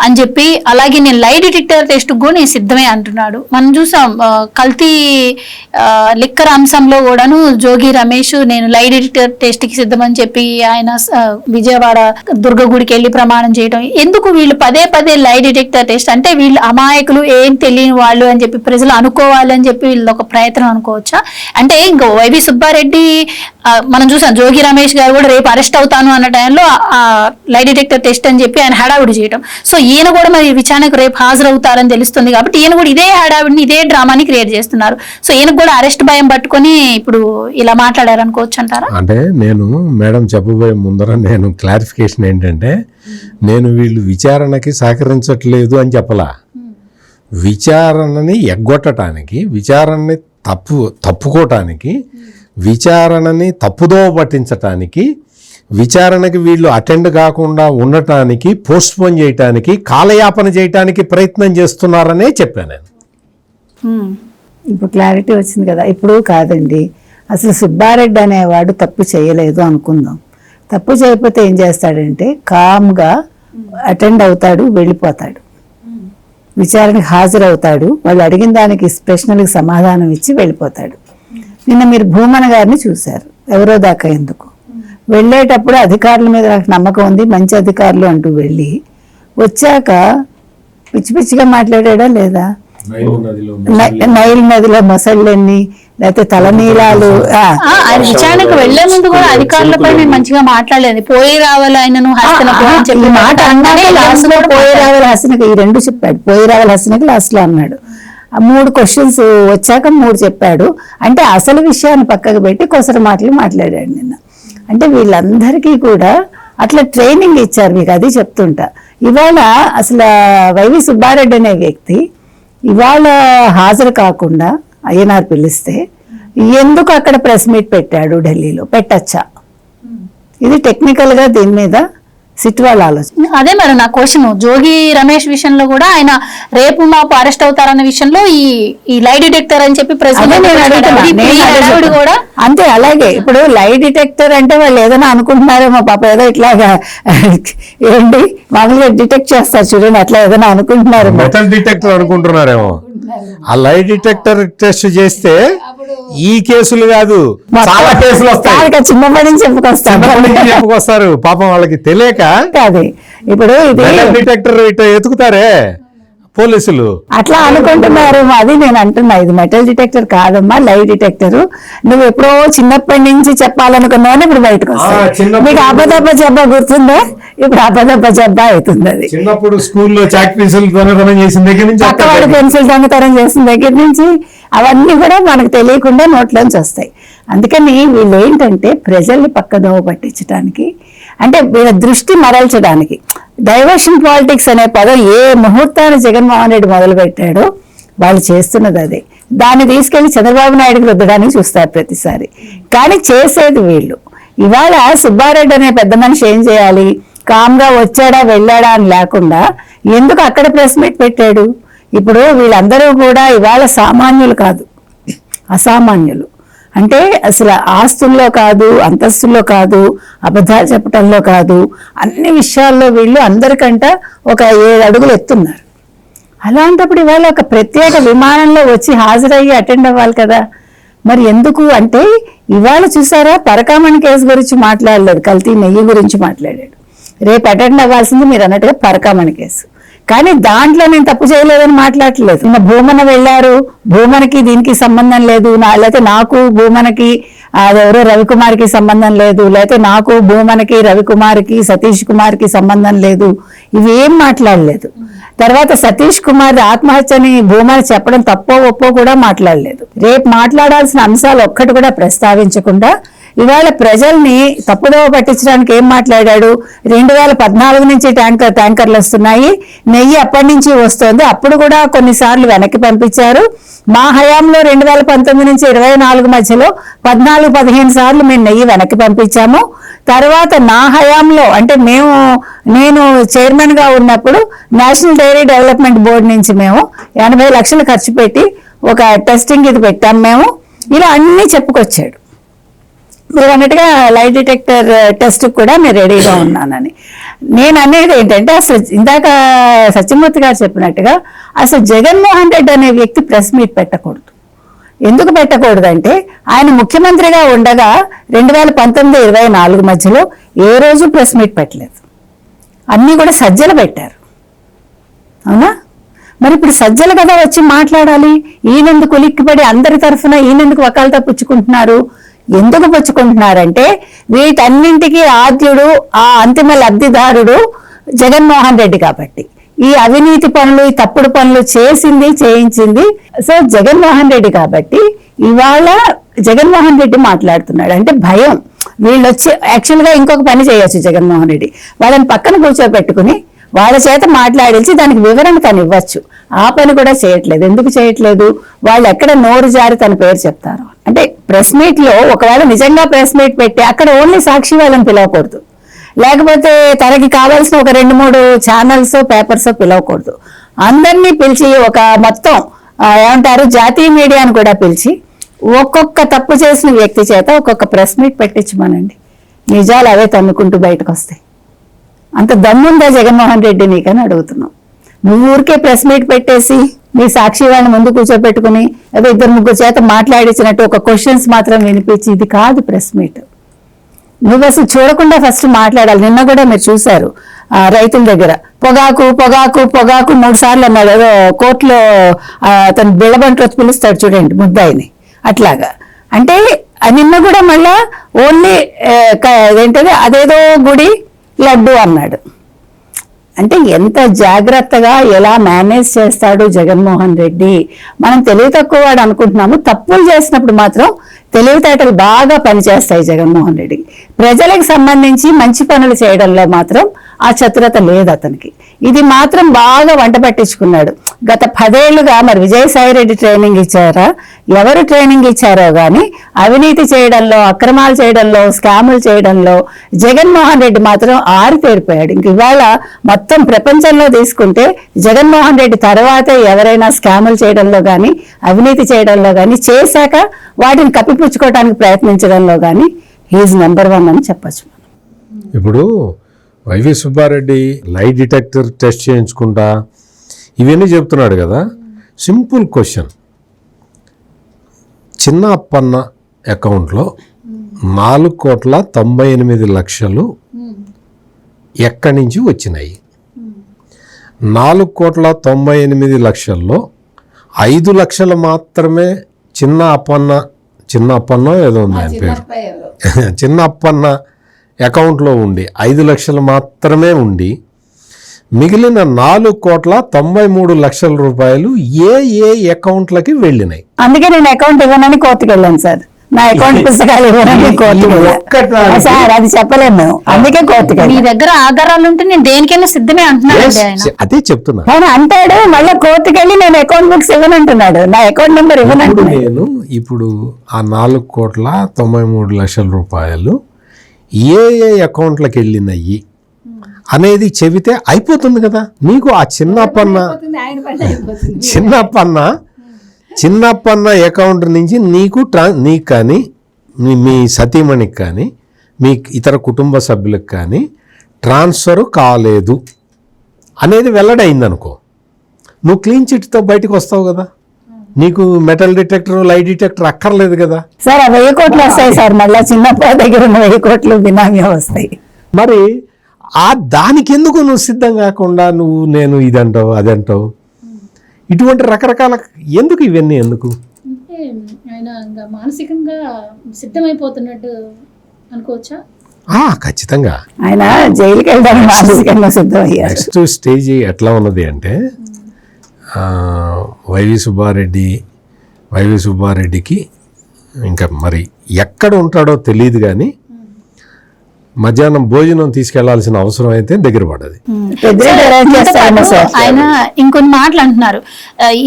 అని చెప్పి, అలాగే నేను లై డిటెక్టర్ టెస్ట్ కూడా నేను సిద్ధమే అంటున్నాడు. మనం చూసాం కల్తీ లిక్కర్ అంశంలో కూడాను జోగి రమేష్ నేను లై డిటెక్టర్ టెస్ట్కి సిద్ధమని చెప్పి ఆయన విజయవాడ దుర్గగుడికి వెళ్ళి ప్రమాణం చేయడం. ఎందుకు వీళ్ళు పదే పదే లై డిటెక్టర్ టెస్ట్ అంటే వీళ్ళు అమాయకులు, ఏం తెలియని వాళ్ళు అని చెప్పి ప్రజలు అనుకోవాలని చెప్పి వీళ్ళు ఒక ప్రయత్నం అనుకోవచ్చా? అంటే ఇంకా వైవి సుబ్బారెడ్డి మనం చూసాం, జోగి రమేష్ గారు కూడా రేపు అరెస్ట్ అవుతాను అన్న టైంలో లై డిటెక్టర్ టెస్ట్ అని చెప్పి ఆయన హడావిడి చేయడం. సో ఈయన కూడా మరి విచారణకు రేపు హాజరవుతారని తెలుస్తుంది కాబట్టి ఈయన కూడా ఇదే హడావిడిని, ఇదే డ్రామాని క్రియేట్ చేస్తున్నారు. సో ఈయనకు కూడా అరెస్ట్ భయం పట్టుకొని ఇప్పుడు ఇలా మాట్లాడారనుకోవచ్చు అంటారా? అంటే నేను మేడం చెప్పబోయే ముందర నేను క్లారిఫికేషన్ ఏంటంటే, నేను వీళ్ళు విచారణకి సహకరించట్లేదు అని చెప్పలా. విచారణని ఎగ్గొట్టడానికి, విచారణని తప్పుకోవటానికి, విచారణని తప్పుదోవ పట్టించటానికి, విచారణకి వీళ్ళు అటెండ్ కాకుండా ఉండటానికి, పోస్ట్పోన్ చేయటానికి, కాలయాపన చేయటానికి ప్రయత్నం చేస్తున్నారనే చెప్పాను నేను. ఇప్పుడు క్లారిటీ వచ్చింది కదా. ఇప్పుడు కాదండి, అసలు సుబ్బారెడ్డి అనేవాడు తప్పు చేయలేదు అనుకుందాం. తప్పు చేయకపోతే ఏం చేస్తాడంటే కామ్గా అటెండ్ అవుతాడు, వెళ్ళిపోతాడు, విచారణకు హాజరవుతాడు, వాళ్ళు అడిగిన దానికి ప్రశ్నలకు సమాధానం ఇచ్చి వెళ్ళిపోతాడు. నిన్న మీరు భూమన గారిని చూశారు, ఎవరో దాకా ఎందుకు వెళ్ళేటప్పుడు అధికారుల మీద నాకు నమ్మకం ఉంది, మంచి అధికారులు అంటూ వెళ్ళి వచ్చాక పిచ్చి పిచ్చిగా మాట్లాడా లేదా? నైల్ నదిలో మొసళ్ళన్ని, లేకపోతే తలనీలాలు. ఆయన విచారణకు వెళ్లే ముందు కూడా అధికారులపై నేను మంచిగా మాట్లాడలేదు, పోయి రావాలి ఆయనను మాట అన్నాడు. లాస్ట్ లో పోయి రావాలి హసనకి, ఈ రెండు చెప్పాడు. పోయి రావాలి హసనకి లాస్ట్ లో అన్నాడు. 3 క్వశ్చన్స్ వచ్చాక 3 చెప్పాడు. అంటే అసలు విషయాన్ని పక్కకు పెట్టి కొసరు మాటలు మాట్లాడాడు నిన్న. అంటే వీళ్ళందరికీ కూడా అట్లా ట్రైనింగ్ ఇచ్చారు. మీకు అది చెప్తుంటా. ఇవాళ అసలు వైవి సుబ్బారెడ్డి అనే వ్యక్తి ఇవాళ హాజరు కాకుండా అయ్యనార్ పిలిస్తే ఎందుకు అక్కడ ప్రెస్ మీట్ పెట్టాడు? ఢిల్లీలో పెట్టచ్చా? ఇది టెక్నికల్ గా దీని మీద సిట్ వాళ్ళ ఆలోచన. అదే మరి నా క్వశ్చన్, జోగి రమేష్ విషయంలో కూడా ఆయన రేపు మాపు అరెస్ట్ అవుతారన్న విషయంలో ఈ లై డిటెక్టర్ అని చెప్పి కూడా అంతే. అలాగే ఇప్పుడు లై డిటెక్టర్ అంటే వాళ్ళు ఏదైనా అనుకుంటున్నారేమో పాప, ఏదో ఇట్లాగా ఏంటి మామూలుగా డిటెక్ట్ చేస్తారు చూడండి, అట్లా ఏదైనా అనుకుంటున్నారు, మెటల్ డిటెక్టర్ అనుకుంటున్నారేమో. ఆ లై డిటెక్టర్ టెస్ట్ చేస్తే ఈ కేసులు కాదు చాలా కేసులు వస్తాయి. చిన్నప్పటి నుంచి చెప్పుకొస్తారు పాపం, వాళ్ళకి తెలియక కాదు. ఇప్పుడు ఇది డిటెక్టర్ ఇట్లా ఎతుకుతారే పోలీసులు, అట్లా అనుకుంటున్నారు. అది నేను అంటున్నా, ఇది మెటల్ డిటెక్టర్ కాదమ్మా, లై డిటెక్టర్. నువ్వు ఎప్పుడో చిన్నప్పటి నుంచి చెప్పాలనుకున్నావు, ఇప్పుడు బయటకు వస్తావు. మీకు అబద్ధ జబ్బా గుర్తుందా? ఇప్పుడు అబద్ధ జబ్బా అవుతుంది. అది చిన్నప్పుడు స్కూల్లో చాక్ పెన్సిల్ దొంగతనం చేసిన దగ్గర నుంచి, పక్కవాడి పెన్సిల్ దొంగతనం చేసిన దగ్గర నుంచి అవన్నీ కూడా మనకు తెలియకుండా నోట్లోంచి వస్తాయి. అందుకని వీళ్ళు ఏంటంటే ప్రజల్ని పక్కదోవ పట్టించడానికి, అంటే వీళ్ళ దృష్టి మరల్చడానికి, డైవర్షన్ పాలిటిక్స్ అనే పదం ఏ ముహూర్తాన్ని జగన్మోహన్ రెడ్డి మొదలు పెట్టాడో వాళ్ళు చేస్తున్నది అదే. దాన్ని తీసుకెళ్లి చంద్రబాబు నాయుడుకి రుద్దడానికి చూస్తారు ప్రతిసారి. కానీ చేసేది వీళ్ళు. ఇవాళ సుబ్బారెడ్డి అనే పెద్ద మనిషి ఏం చేయాలి? కామ్గా వచ్చాడా వెళ్ళాడా అని లేకుండా ఎందుకు అక్కడ ప్రెస్ మీట్ పెట్టాడు? ఇప్పుడు వీళ్ళందరూ కూడా ఇవాళ సామాన్యులు కాదు, అసామాన్యులు. అంటే అసలు ఆస్తుల్లో కాదు, అంతస్తుల్లో కాదు, అబద్ధాలు చెప్పటంలో కాదు, అన్ని విషయాల్లో వీళ్ళు అందరికంట ఒక 7 అడుగులు ఎత్తున్నారు. అలాంటప్పుడు ఇవాళ ఒక ప్రత్యేక విమానంలో వచ్చి హాజరయ్యి అటెండ్ అవ్వాలి కదా. మరి ఎందుకు అంటే ఇవాళ చూసారా, పరకామణి కేసు గురించి మాట్లాడలేదు, కల్తీ నెయ్యి గురించి మాట్లాడాడు. రేపు అటెండ్ అవ్వాల్సింది మీరు అన్నట్టుగా పరకామణి కేసు. కానీ దాంట్లో నేను తప్పు చేయలేదని మాట్లాడలేదు. నిన్న భూమన వెళ్ళారు, భూమనకి దీనికి సంబంధం లేదు, లేకపోతే నాకు భూమనకి అదెవరో రవికుమార్కి సంబంధం లేదు, లేకపోతే నాకు భూమనకి రవికుమార్కి సతీష్ కుమార్కి సంబంధం లేదు, ఇవేం మాట్లాడలేదు. తర్వాత సతీష్ కుమార్ ఆత్మహత్యని భూమన చెప్పడం తప్పో ఒప్పో కూడా మాట్లాడలేదు. రేపు మాట్లాడాల్సిన అంశాలు ఒక్కటి కూడా ప్రస్తావించకుండా ఇవాళ ప్రజల్ని తప్పుదోవ పట్టించడానికి ఏం మాట్లాడాడు? 2014 నుంచి ట్యాంకర్లు వస్తున్నాయి, నెయ్యి అప్పటి నుంచి వస్తుంది, అప్పుడు కూడా కొన్నిసార్లు వెనక్కి పంపించారు. మా హయాంలో 2019 నుంచి 24 మధ్యలో 14-15 సార్లు మేము నెయ్యి వెనక్కి పంపించాము. తర్వాత నా హయాంలో అంటే నేను చైర్మన్ గా ఉన్నప్పుడు నేషనల్ డైరీ డెవలప్మెంట్ బోర్డు నుంచి మేము 80 లక్షలు ఖర్చు పెట్టి ఒక టెస్టింగ్ ఇది పెట్టాం మేము. ఇలా అన్నీ చెప్పుకొచ్చాడు. మీరు అన్నట్టుగా లై డిటెక్టర్ టెస్ట్ కూడా నేను రెడీగా ఉన్నానని. నేను అనేది ఏంటంటే అసలు ఇందాక సత్యమూర్తి గారు చెప్పినట్టుగా అసలు జగన్మోహన్ రెడ్డి అనే వ్యక్తి ప్రెస్ మీట్ పెట్టకూడదు. ఎందుకు పెట్టకూడదంటే ఆయన ముఖ్యమంత్రిగా ఉండగా 2019-24 మధ్యలో ఏ రోజు ప్రెస్ మీట్ పెట్టలేదు. అన్నీ కూడా సజ్జలు పెట్టారు, అవునా? మరి ఇప్పుడు సజ్జలు కదా వచ్చి మాట్లాడాలి. ఈయనెందుకు ఉలిక్కిపడి అందరి తరఫున ఈయనెందుకు వకాలతా పుచ్చుకుంటున్నారు? ఎందుకు పుచ్చుకుంటున్నారంటే వీటన్నింటికీ ఆద్యుడు, ఆ అంతిమ లబ్ధిదారుడు జగన్మోహన్ రెడ్డి కాబట్టి. ఈ అవినీతి పనులు, ఈ తప్పుడు పనులు చేయించింది సో జగన్మోహన్ రెడ్డి కాబట్టి ఇవాళ జగన్మోహన్ రెడ్డి మాట్లాడుతున్నాడు అంటే భయం. వీళ్ళు వచ్చి యాక్చువల్గా ఇంకొక పని చేయొచ్చు జగన్మోహన్ రెడ్డి, వాళ్ళని పక్కన కూర్చోబెట్టుకుని వాళ్ళ చేత మాట్లాడించి దానికి వివరణ తను ఇవ్వచ్చు. ఆ పని కూడా చేయట్లేదు. ఎందుకు చేయట్లేదు? వాళ్ళు ఎక్కడ నోరు జారి తన పేరు చెప్తారు అంటే ప్రెస్ మీట్ లో ఒకవేళ నిజంగా ప్రెస్ మీట్ పెట్టి అక్కడ ఓన్లీ సాక్షి వాళ్ళని పిలవకూడదు, లేకపోతే తనకి కావాల్సిన ఒక 2-3 ఛానల్స్ పేపర్స్ పిలవకూడదు. అందరినీ పిలిచి ఒక మొత్తం ఏమంటారు జాతీయ మీడియాను కూడా పిలిచి ఒక్కొక్క తప్పు చేసిన వ్యక్తి చేత ఒక్కొక్క ప్రెస్ మీట్ పెట్టించమనండి. నిజాలు అవే తన్నుకుంటూ బయటకు వస్తాయి. అంత దమ్ముందా జగన్మోహన్ రెడ్డి నీకని అడుగుతున్నాం. నువ్వు ఊరికే ప్రెస్ మీట్ పెట్టేసి నీ సాక్షి వాళ్ళని ముందు కూర్చోబెట్టుకుని ఏదో 2-3 చేత మాట్లాడించినట్టు ఒక క్వశ్చన్స్ మాత్రం వినిపించి ఇది కాదు ప్రెస్ మీట్. నువ్వు అసలు చూడకుండా ఫస్ట్ మాట్లాడాలి. నిన్న కూడా మీరు చూశారు రైతుల దగ్గర పొగాకు పొగాకు పొగాకు 3 సార్లు అన్నాడు. ఏదో కోర్టులో తను బిళ్ళబంట్లో పిలుస్తాడు చూడండి ముద్దాయిని, అట్లాగా. అంటే నిన్న కూడా మళ్ళా ఓన్లీ ఏంటది అదేదో గుడి లడ్డు అన్నాడు. అంటే ఎంత జాగ్రత్తగా ఎలా మేనేజ్ చేస్తాడు జగన్మోహన్ రెడ్డి. మనం తెలివి తక్కువ వాడు అనుకుంటున్నాము, తప్పులు చేసినప్పుడు మాత్రం తెలివితేటలు బాగా పనిచేస్తాయి జగన్మోహన్ రెడ్డికి. ప్రజలకు సంబంధించి మంచి పనులు చేయడంలో మాత్రం ఆ చతురత లేదు అతనికి. ఇది మాత్రం బాగా వంట పట్టించుకున్నాడు. గత 10 ఏళ్లుగా మరి విజయసాయిరెడ్డి ట్రైనింగ్ ఇచ్చారా, ఎవరు ట్రైనింగ్ ఇచ్చారో కానీ అవినీతి చేయడంలో, అక్రమాలు చేయడంలో, స్కాములు చేయడంలో జగన్మోహన్ రెడ్డి మాత్రం ఆరితేరిపోయాడు. ఇంక ఇవాళ మొత్తం ప్రపంచంలో తీసుకుంటే జగన్మోహన్ రెడ్డి తర్వాతే ఎవరైనా స్కాములు చేయడంలో కానీ, అవినీతి చేయడంలో కానీ, చేశాక వాటిని కప్పిపుచ్చుకోవడానికి ప్రయత్నించడంలో కానీ హీఈస్ నెంబర్ 1 అని చెప్పచ్చు. ఇప్పుడు YV Subbareddy lie detector test చేయించుకుంటా ఇవన్నీ చెప్తున్నాడు కదా. సింపుల్ క్వశ్చన్, చిన్న అప్పన్న అకౌంట్లో 4,98,00,000 ఎక్కడి నుంచి వచ్చినాయి? 4,98,00,000లో 5 లక్షలు మాత్రమే చిన్న అప్పన్న ఏదో ఉంది ఆయన పేరు, చిన్న అప్పన్న అకౌంట్లో ఉండి 5 లక్షలు మాత్రమే ఉండి మిగిలిన 4,93,00,000 రూపాయలు ఏ అకౌంట్లకి వెళ్ళినాయి? అందుకే నేను అకౌంట్ ఇవ్వనని కోర్టుకు వెళ్ళాను సార్. నా అకౌంట్ పుస్తకాలు ఇవ్వనని కోర్టుకు వెళ్ళాను సార్. అది చెప్పలేము మేము, అందుకే కోర్టుకు. మీ దగ్గర ఆధారాలు ఉంటే నేను దేనికైనా సిద్ధమే అంటున్నాను. అదే చెప్తున్నా. ఆయన అంటాడు, మళ్ళీ కోర్టుకు వెళ్ళి నేను అకౌంట్ బుక్స్ ఇవ్వనంటున్నాడు, నా అకౌంట్ నెంబర్ ఇవ్వనంటున్నాడు. నేను ఇప్పుడు ఆ 4,93,00,000 రూపాయలు ఏ అకౌంట్లకు వెళ్ళినాయి అనేది చెబితే అయిపోతుంది కదా నీకు. ఆ చిన్నప్పన్న అకౌంట్ నుంచి నీకు కానీ మీ సతీమణికి కానీ మీ ఇతర కుటుంబ సభ్యులకు కానీ ట్రాన్స్ఫర్ కాలేదు అనేది వెల్లడైంది అనుకో, నువ్వు క్లీన్ చిట్తో బయటకు వస్తావు కదా. నీకు మెటల్ డిటెక్టర్, లై డిటెక్టర్ అక్కర్లేదు కదా సార్. 1000 కోట్లు వస్తాయి సార్, మళ్ళీ చిన్నప్ప దగ్గర 1000 కోట్లు బినామీ వస్తాయి. మరి దానికి ఎందుకు నువ్వు సిద్ధం కాకుండా నేను ఇదంటావు అదంటావు? ఇటువంటి రకరకాల ఎందుకు ఇవన్నీ ఎందుకు? ఆయన మానసికంగా సిద్ధమైపోతున్నట్టు అనుకోవచ్చా? ఖచ్చితంగా ఆయన జైలుకి వెళ్ళడానికి మానసికంగా సిద్ధమయ్యారు. నెక్స్ట్ స్టేజ్ ఎట్లా ఉన్నది అంటే వైవి సుబ్బారెడ్డికి ఇంకా మరి ఎక్కడ ఉంటాడో తెలియదు కానీ మధ్యాహ్నం భోజనం తీసుకెళ్లాల్సిన అవసరం అయితే దగ్గర పడ్డది. ఆయన ఇంకొన్ని మాటలు అంటున్నారు,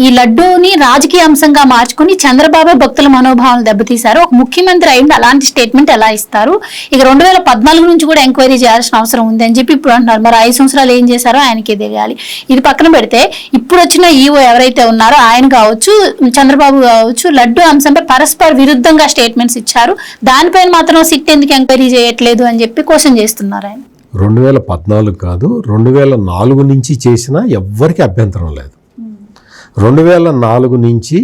ఈ లడ్డూని రాజకీయ అంశంగా మార్చుకుని చంద్రబాబు భక్తుల మనోభావాలను దెబ్బతీశారు. ఒక ముఖ్యమంత్రి అయింది అలాంటి స్టేట్మెంట్ ఎలా ఇస్తారు? ఇక 2014 నుంచి కూడా ఎంక్వైరీ చేయాల్సిన అవసరం ఉంది అని చెప్పి ఇప్పుడు అంటున్నారు. మరి 5 సంవత్సరాలు ఏం చేశారో ఆయనకే తెలియాలి. ఇది పక్కన పెడితే ఇప్పుడు వచ్చిన ఈవో ఎవరైతే ఉన్నారో ఆయన కావచ్చు, చంద్రబాబు కావచ్చు, లడ్డూ అంశంపై పరస్పర విరుద్ధంగా స్టేట్మెంట్స్ ఇచ్చారు. దానిపైన మాత్రం సిట్ ఎందుకు ఎంక్వైరీ చేయట్లేదు అని చెప్పి క్వశ్చన్ చేస్తున్నారు ఆయన. 2014 కాదు, 2004 నుంచి చేసినా ఎవ్వరికి అభ్యంతరం లేదు. 2004 నుంచి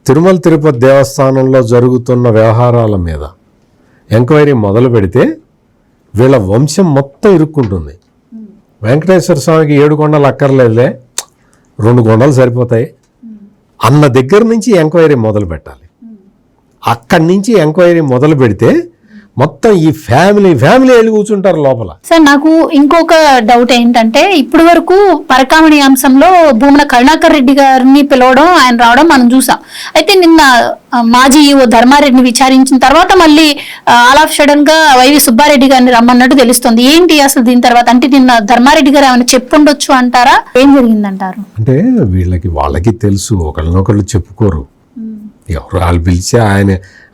తిరుమల తిరుపతి దేవస్థానంలో జరుగుతున్న వ్యవహారాల మీద ఎంక్వైరీ మొదలు పెడితే వీళ్ళ వంశం మొత్తం ఇరుక్కుంటుంది. వెంకటేశ్వర స్వామికి 7 కొండలు అక్కర్లేదులే, 2 కొండలు సరిపోతాయి అన్న దగ్గర నుంచి ఎంక్వైరీ మొదలు పెట్టాలి. అక్కడి నుంచి ఎంక్వైరీ మొదలు పెడితే మొత్తం ఈ ఫ్యామిలీ వెళ్ళి కూర్చుంటారు లోపల. సార్ నాకు ఇంకొక డౌట్ ఏంటంటే, ఇప్పటి వరకు పరకామణి అంశంలో భూమన కరుణాకర్ రెడ్డి గారిని పిలవడం, ఆయన రావడం మనం చూసాం. అయితే నిన్న మాజీ ఈవో ధర్మారెడ్డిని విచారించిన తర్వాత మళ్ళీ ఆల్ ఆఫ్ సడన్ గా వైవి సుబ్బారెడ్డి గారిని రమ్మన్నట్టు తెలుస్తుంది. ఏంటి అసలు దీని తర్వాత? అంటే నిన్న ధర్మారెడ్డి గారు ఏమైనా చెప్పుండొచ్చు అంటారా? ఏం జరిగిందంటారు? అంటే వాళ్ళకి తెలుసు, ఒకళ్ళనొకళ్ళు చెప్పుకోరు. ఎవరు వాళ్ళు పిలిచి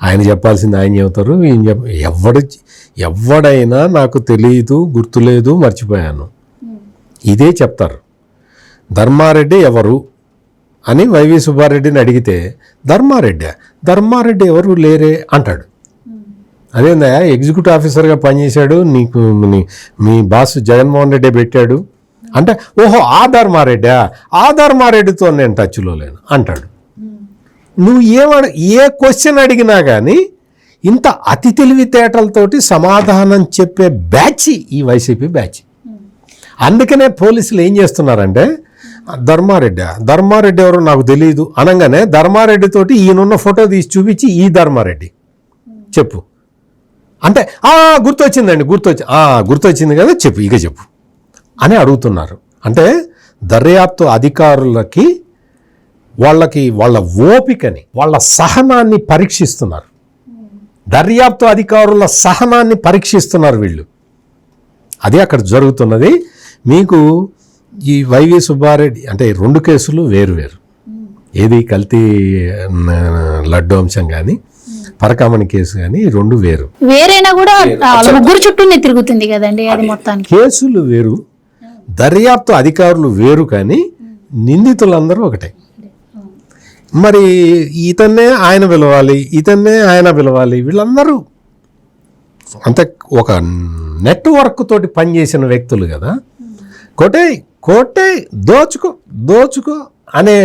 ఆయన చెప్పాల్సింది ఆయన చెబుతారు. ఎవడైనా నాకు తెలియదు, గుర్తులేదు, మర్చిపోయాను ఇదే చెప్తారు. ధర్మారెడ్డి ఎవరు అని వైవి సుబ్బారెడ్డిని అడిగితే ధర్మారెడ్డి ఎవరు లేరే అంటాడు. అదేందా ఎగ్జిక్యూటివ్ ఆఫీసర్గా పనిచేశాడు, నీకు మీ బాస్ జగన్మోహన్ రెడ్డి పెట్టాడు అంటే, ఓహో ఆ ధర్మారెడ్డితో నేను టచ్లో లేను అంటాడు. నువ్వు ఏ క్వశ్చన్ అడిగినా కానీ ఇంత అతి తెలివితేటలతోటి సమాధానం చెప్పే బ్యాచ్ ఈ వైసీపీ బ్యాచ్. అందుకనే పోలీసులు ఏం చేస్తున్నారంటే, ధర్మారెడ్డి ఎవరో నాకు తెలియదు అనగానే ధర్మారెడ్డితోటి ఈయనున్న ఫోటో తీసి చూపించి ఈ ధర్మారెడ్డి చెప్పు అంటే, గుర్తొచ్చిందండి గుర్తొచ్చింది కదా చెప్పు, ఇక చెప్పు. అని అడుగుతున్నారు. అంటే దర్యాప్తు అధికారులకి వాళ్ళ ఓపికని, వాళ్ళ సహనాన్ని పరీక్షిస్తున్నారు. దర్యాప్తు అధికారుల సహనాన్ని పరీక్షిస్తున్నారు వీళ్ళు. అది అక్కడ జరుగుతున్నది. మీకు ఈ వైవి సుబ్బారెడ్డి అంటే 2 కేసులు వేరు. ఏది కల్తీ లడ్డు అంశం కానీ పరకామణి కేసు కానీ 2 వేరు. వేరైనా కూడా వాళ్ళ ముగ్గురు చుట్టూనే తిరుగుతుంది కదండి అది మొత్తానికి. కేసులు వేరు, దర్యాప్తు అధికారులు వేరు, కానీ నిందితులందరూ ఒకటే. మరి ఇతన్నే ఆయన పిలవాలి, వీళ్ళందరూ అంతే ఒక నెట్వర్క్ తోటి పనిచేసిన వ్యక్తులు కదా. కోటే దోచుకో అనే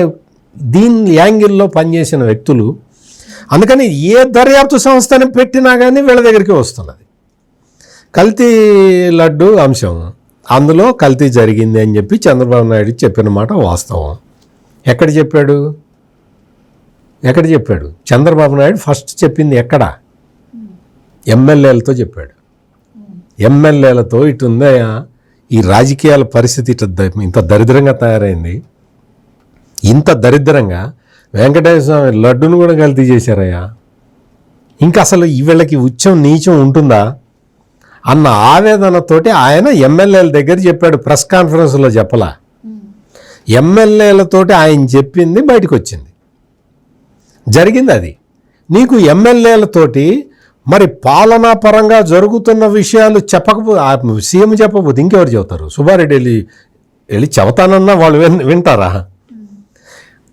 దీని యాంగిల్లో పనిచేసిన వ్యక్తులు. అందుకని ఏ దర్యాప్తు సంస్థని పెట్టినా కానీ వీళ్ళ దగ్గరికి వస్తున్నది. కల్తీ లడ్డు అంశం, అందులో కల్తీ జరిగింది అని చెప్పి చంద్రబాబు నాయుడు చెప్పిన మాట వాస్తవం. ఎక్కడ చెప్పాడు? చంద్రబాబు నాయుడు ఫస్ట్ చెప్పింది ఎక్కడ? ఎమ్మెల్యేలతో చెప్పాడు. ఎమ్మెల్యేలతో ఇటుందా ఈ రాజకీయాల పరిస్థితి ఇంత దరిద్రంగా తయారైంది. ఇంత దరిద్రంగా వెంకటేశ్వర స్వామి లడ్డును కూడా కల్తీ చేశారయ్యా. ఇంకా అసలు వీళ్ళకి ఉచ్చం నీచం ఉంటుందా అన్న ఆవేదనతోటి ఆయన ఎమ్మెల్యేల దగ్గర చెప్పాడు. ప్రెస్ కాన్ఫరెన్స్లో చెప్పలా, ఎమ్మెల్యేలతోటి ఆయన చెప్పింది బయటకు వచ్చింది, జరిగింది అది. నీకు ఎమ్మెల్యేలతోటి మరి పాలనా పరంగా జరుగుతున్న విషయాలు సీఎం చెప్పకపోతే ఇంకెవరు చెబుతారు? సుబ్బారెడ్డి వెళ్ళి చెబుతానన్నా వాళ్ళు వింటారా?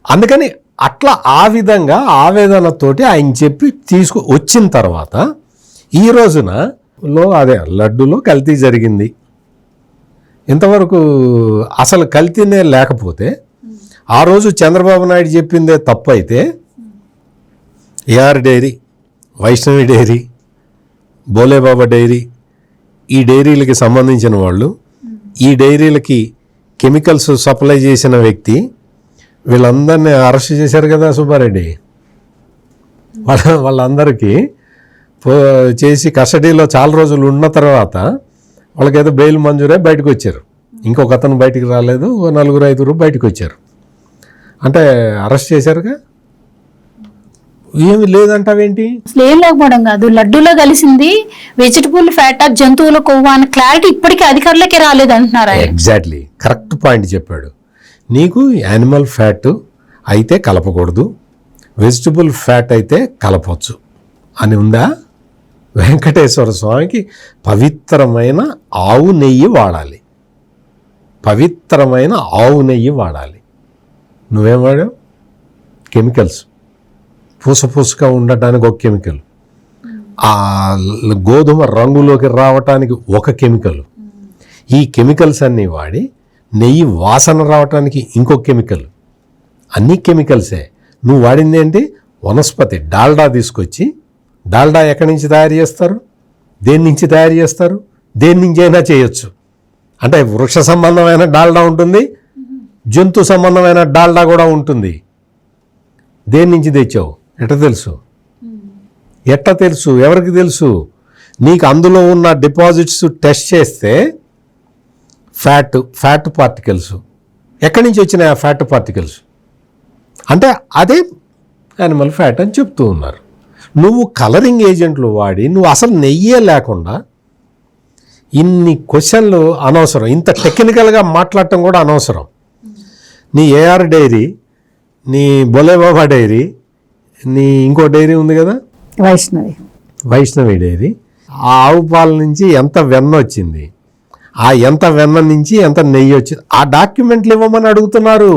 అందుకని అట్లా ఆ విధంగా ఆవేదనతోటి ఆయన చెప్పి వచ్చిన తర్వాత ఈ రోజున లడ్డులో కల్తీ జరిగింది. ఇంతవరకు అసలు కల్తీనే లేకపోతే ఆ రోజు చంద్రబాబు నాయుడు చెప్పిందే తప్పు అయితే AR dairy, Vaishnavi dairy, Bhole Baba dairy, ఈ డైరీలకి సంబంధించిన వాళ్ళు, ఈ డైరీలకి కెమికల్స్ సప్లై చేసిన వ్యక్తి, వీళ్ళందరినీ అరెస్ట్ చేశారు కదా సుబ్బారెడ్డి. వాళ్ళందరికీ చేసి కస్టడీలో చాలా రోజులు ఉన్న తర్వాత వాళ్ళకేదో బెయిల్ మంజూరే బయటకు వచ్చారు. ఇంకొక అతను బయటికి రాలేదు, 4-5 బయటకు వచ్చారు. అంటే అరెస్ట్ చేశారుగా. ఏమి లేదంటావేంటి? అసలు ఏం లేకపోవడం కాదు, లడ్డూలో కలిసింది వెజిటబుల్ ఫ్యాట్, జంతువుల కొవ్వు అన్న క్లారిటీ ఇప్పటికీ అధికారులకే రాలేదు అంటున్నారు. ఎగ్జాక్ట్లీ కరెక్ట్ పాయింట్ చెప్పాడు. నీకు యానిమల్ ఫ్యాట్ అయితే కలపకూడదు, వెజిటబుల్ ఫ్యాట్ అయితే కలపవచ్చు అని ఉందా? వెంకటేశ్వర స్వామికి పవిత్రమైన ఆవు నెయ్యి వాడాలి. నువ్వేం వాడావు? కెమికల్స్, పూసగా ఉండటానికి ఒక కెమికల్, ఆ గోధుమ రంగులోకి రావటానికి ఒక కెమికల్, ఈ కెమికల్స్ అన్నీ వాడి నెయ్యి వాసన రావటానికి ఇంకొక కెమికల్, అన్ని కెమికల్సే. నువ్వు వాడింది ఏంటి? వనస్పతి డాల్డా తీసుకొచ్చి, డాల్డా ఎక్కడి నుంచి తయారు చేస్తారు? దేని నుంచి తయారు చేస్తారు? దేని నుంచి అయినా చేయొచ్చు. అంటే వృక్ష సంబంధమైన డాల్డా ఉంటుంది, జంతు సంబంధమైన డాల్డా కూడా ఉంటుంది. దేని నుంచి తెచ్చావు? ఎట్లా తెలుసు? ఎవరికి తెలుసు? నీకు అందులో ఉన్న డిపాజిట్స్ టెస్ట్ చేస్తే ఫ్యాట్ పార్టికల్స్ ఎక్కడి నుంచి వచ్చినాయి? ఆ ఫ్యాట్ పార్టికల్స్ అంటే అదే యానిమల్ ఫ్యాట్ అని చెప్తూ ఉన్నారు. నువ్వు కలరింగ్ ఏజెంట్లు వాడి నువ్వు అసలు నెయ్యే లేకుండా ఇన్ని క్వశ్చన్లు అనవసరం, ఇంత టెక్నికల్గా మాట్లాడటం కూడా అనవసరం. నీ ఏఆర్ డైరీ, నీ బోలేబాబా డైరీ, నీ ఇంకో డైరీ ఉంది కదా వైష్ణవి డైరీ, ఆ ఆవు పాల నుంచి ఎంత వెన్న వచ్చింది, ఆ ఎంత వెన్న నుంచి ఎంత నెయ్యి వచ్చింది, ఆ డాక్యుమెంట్లు ఇవ్వమని అడుగుతున్నారు.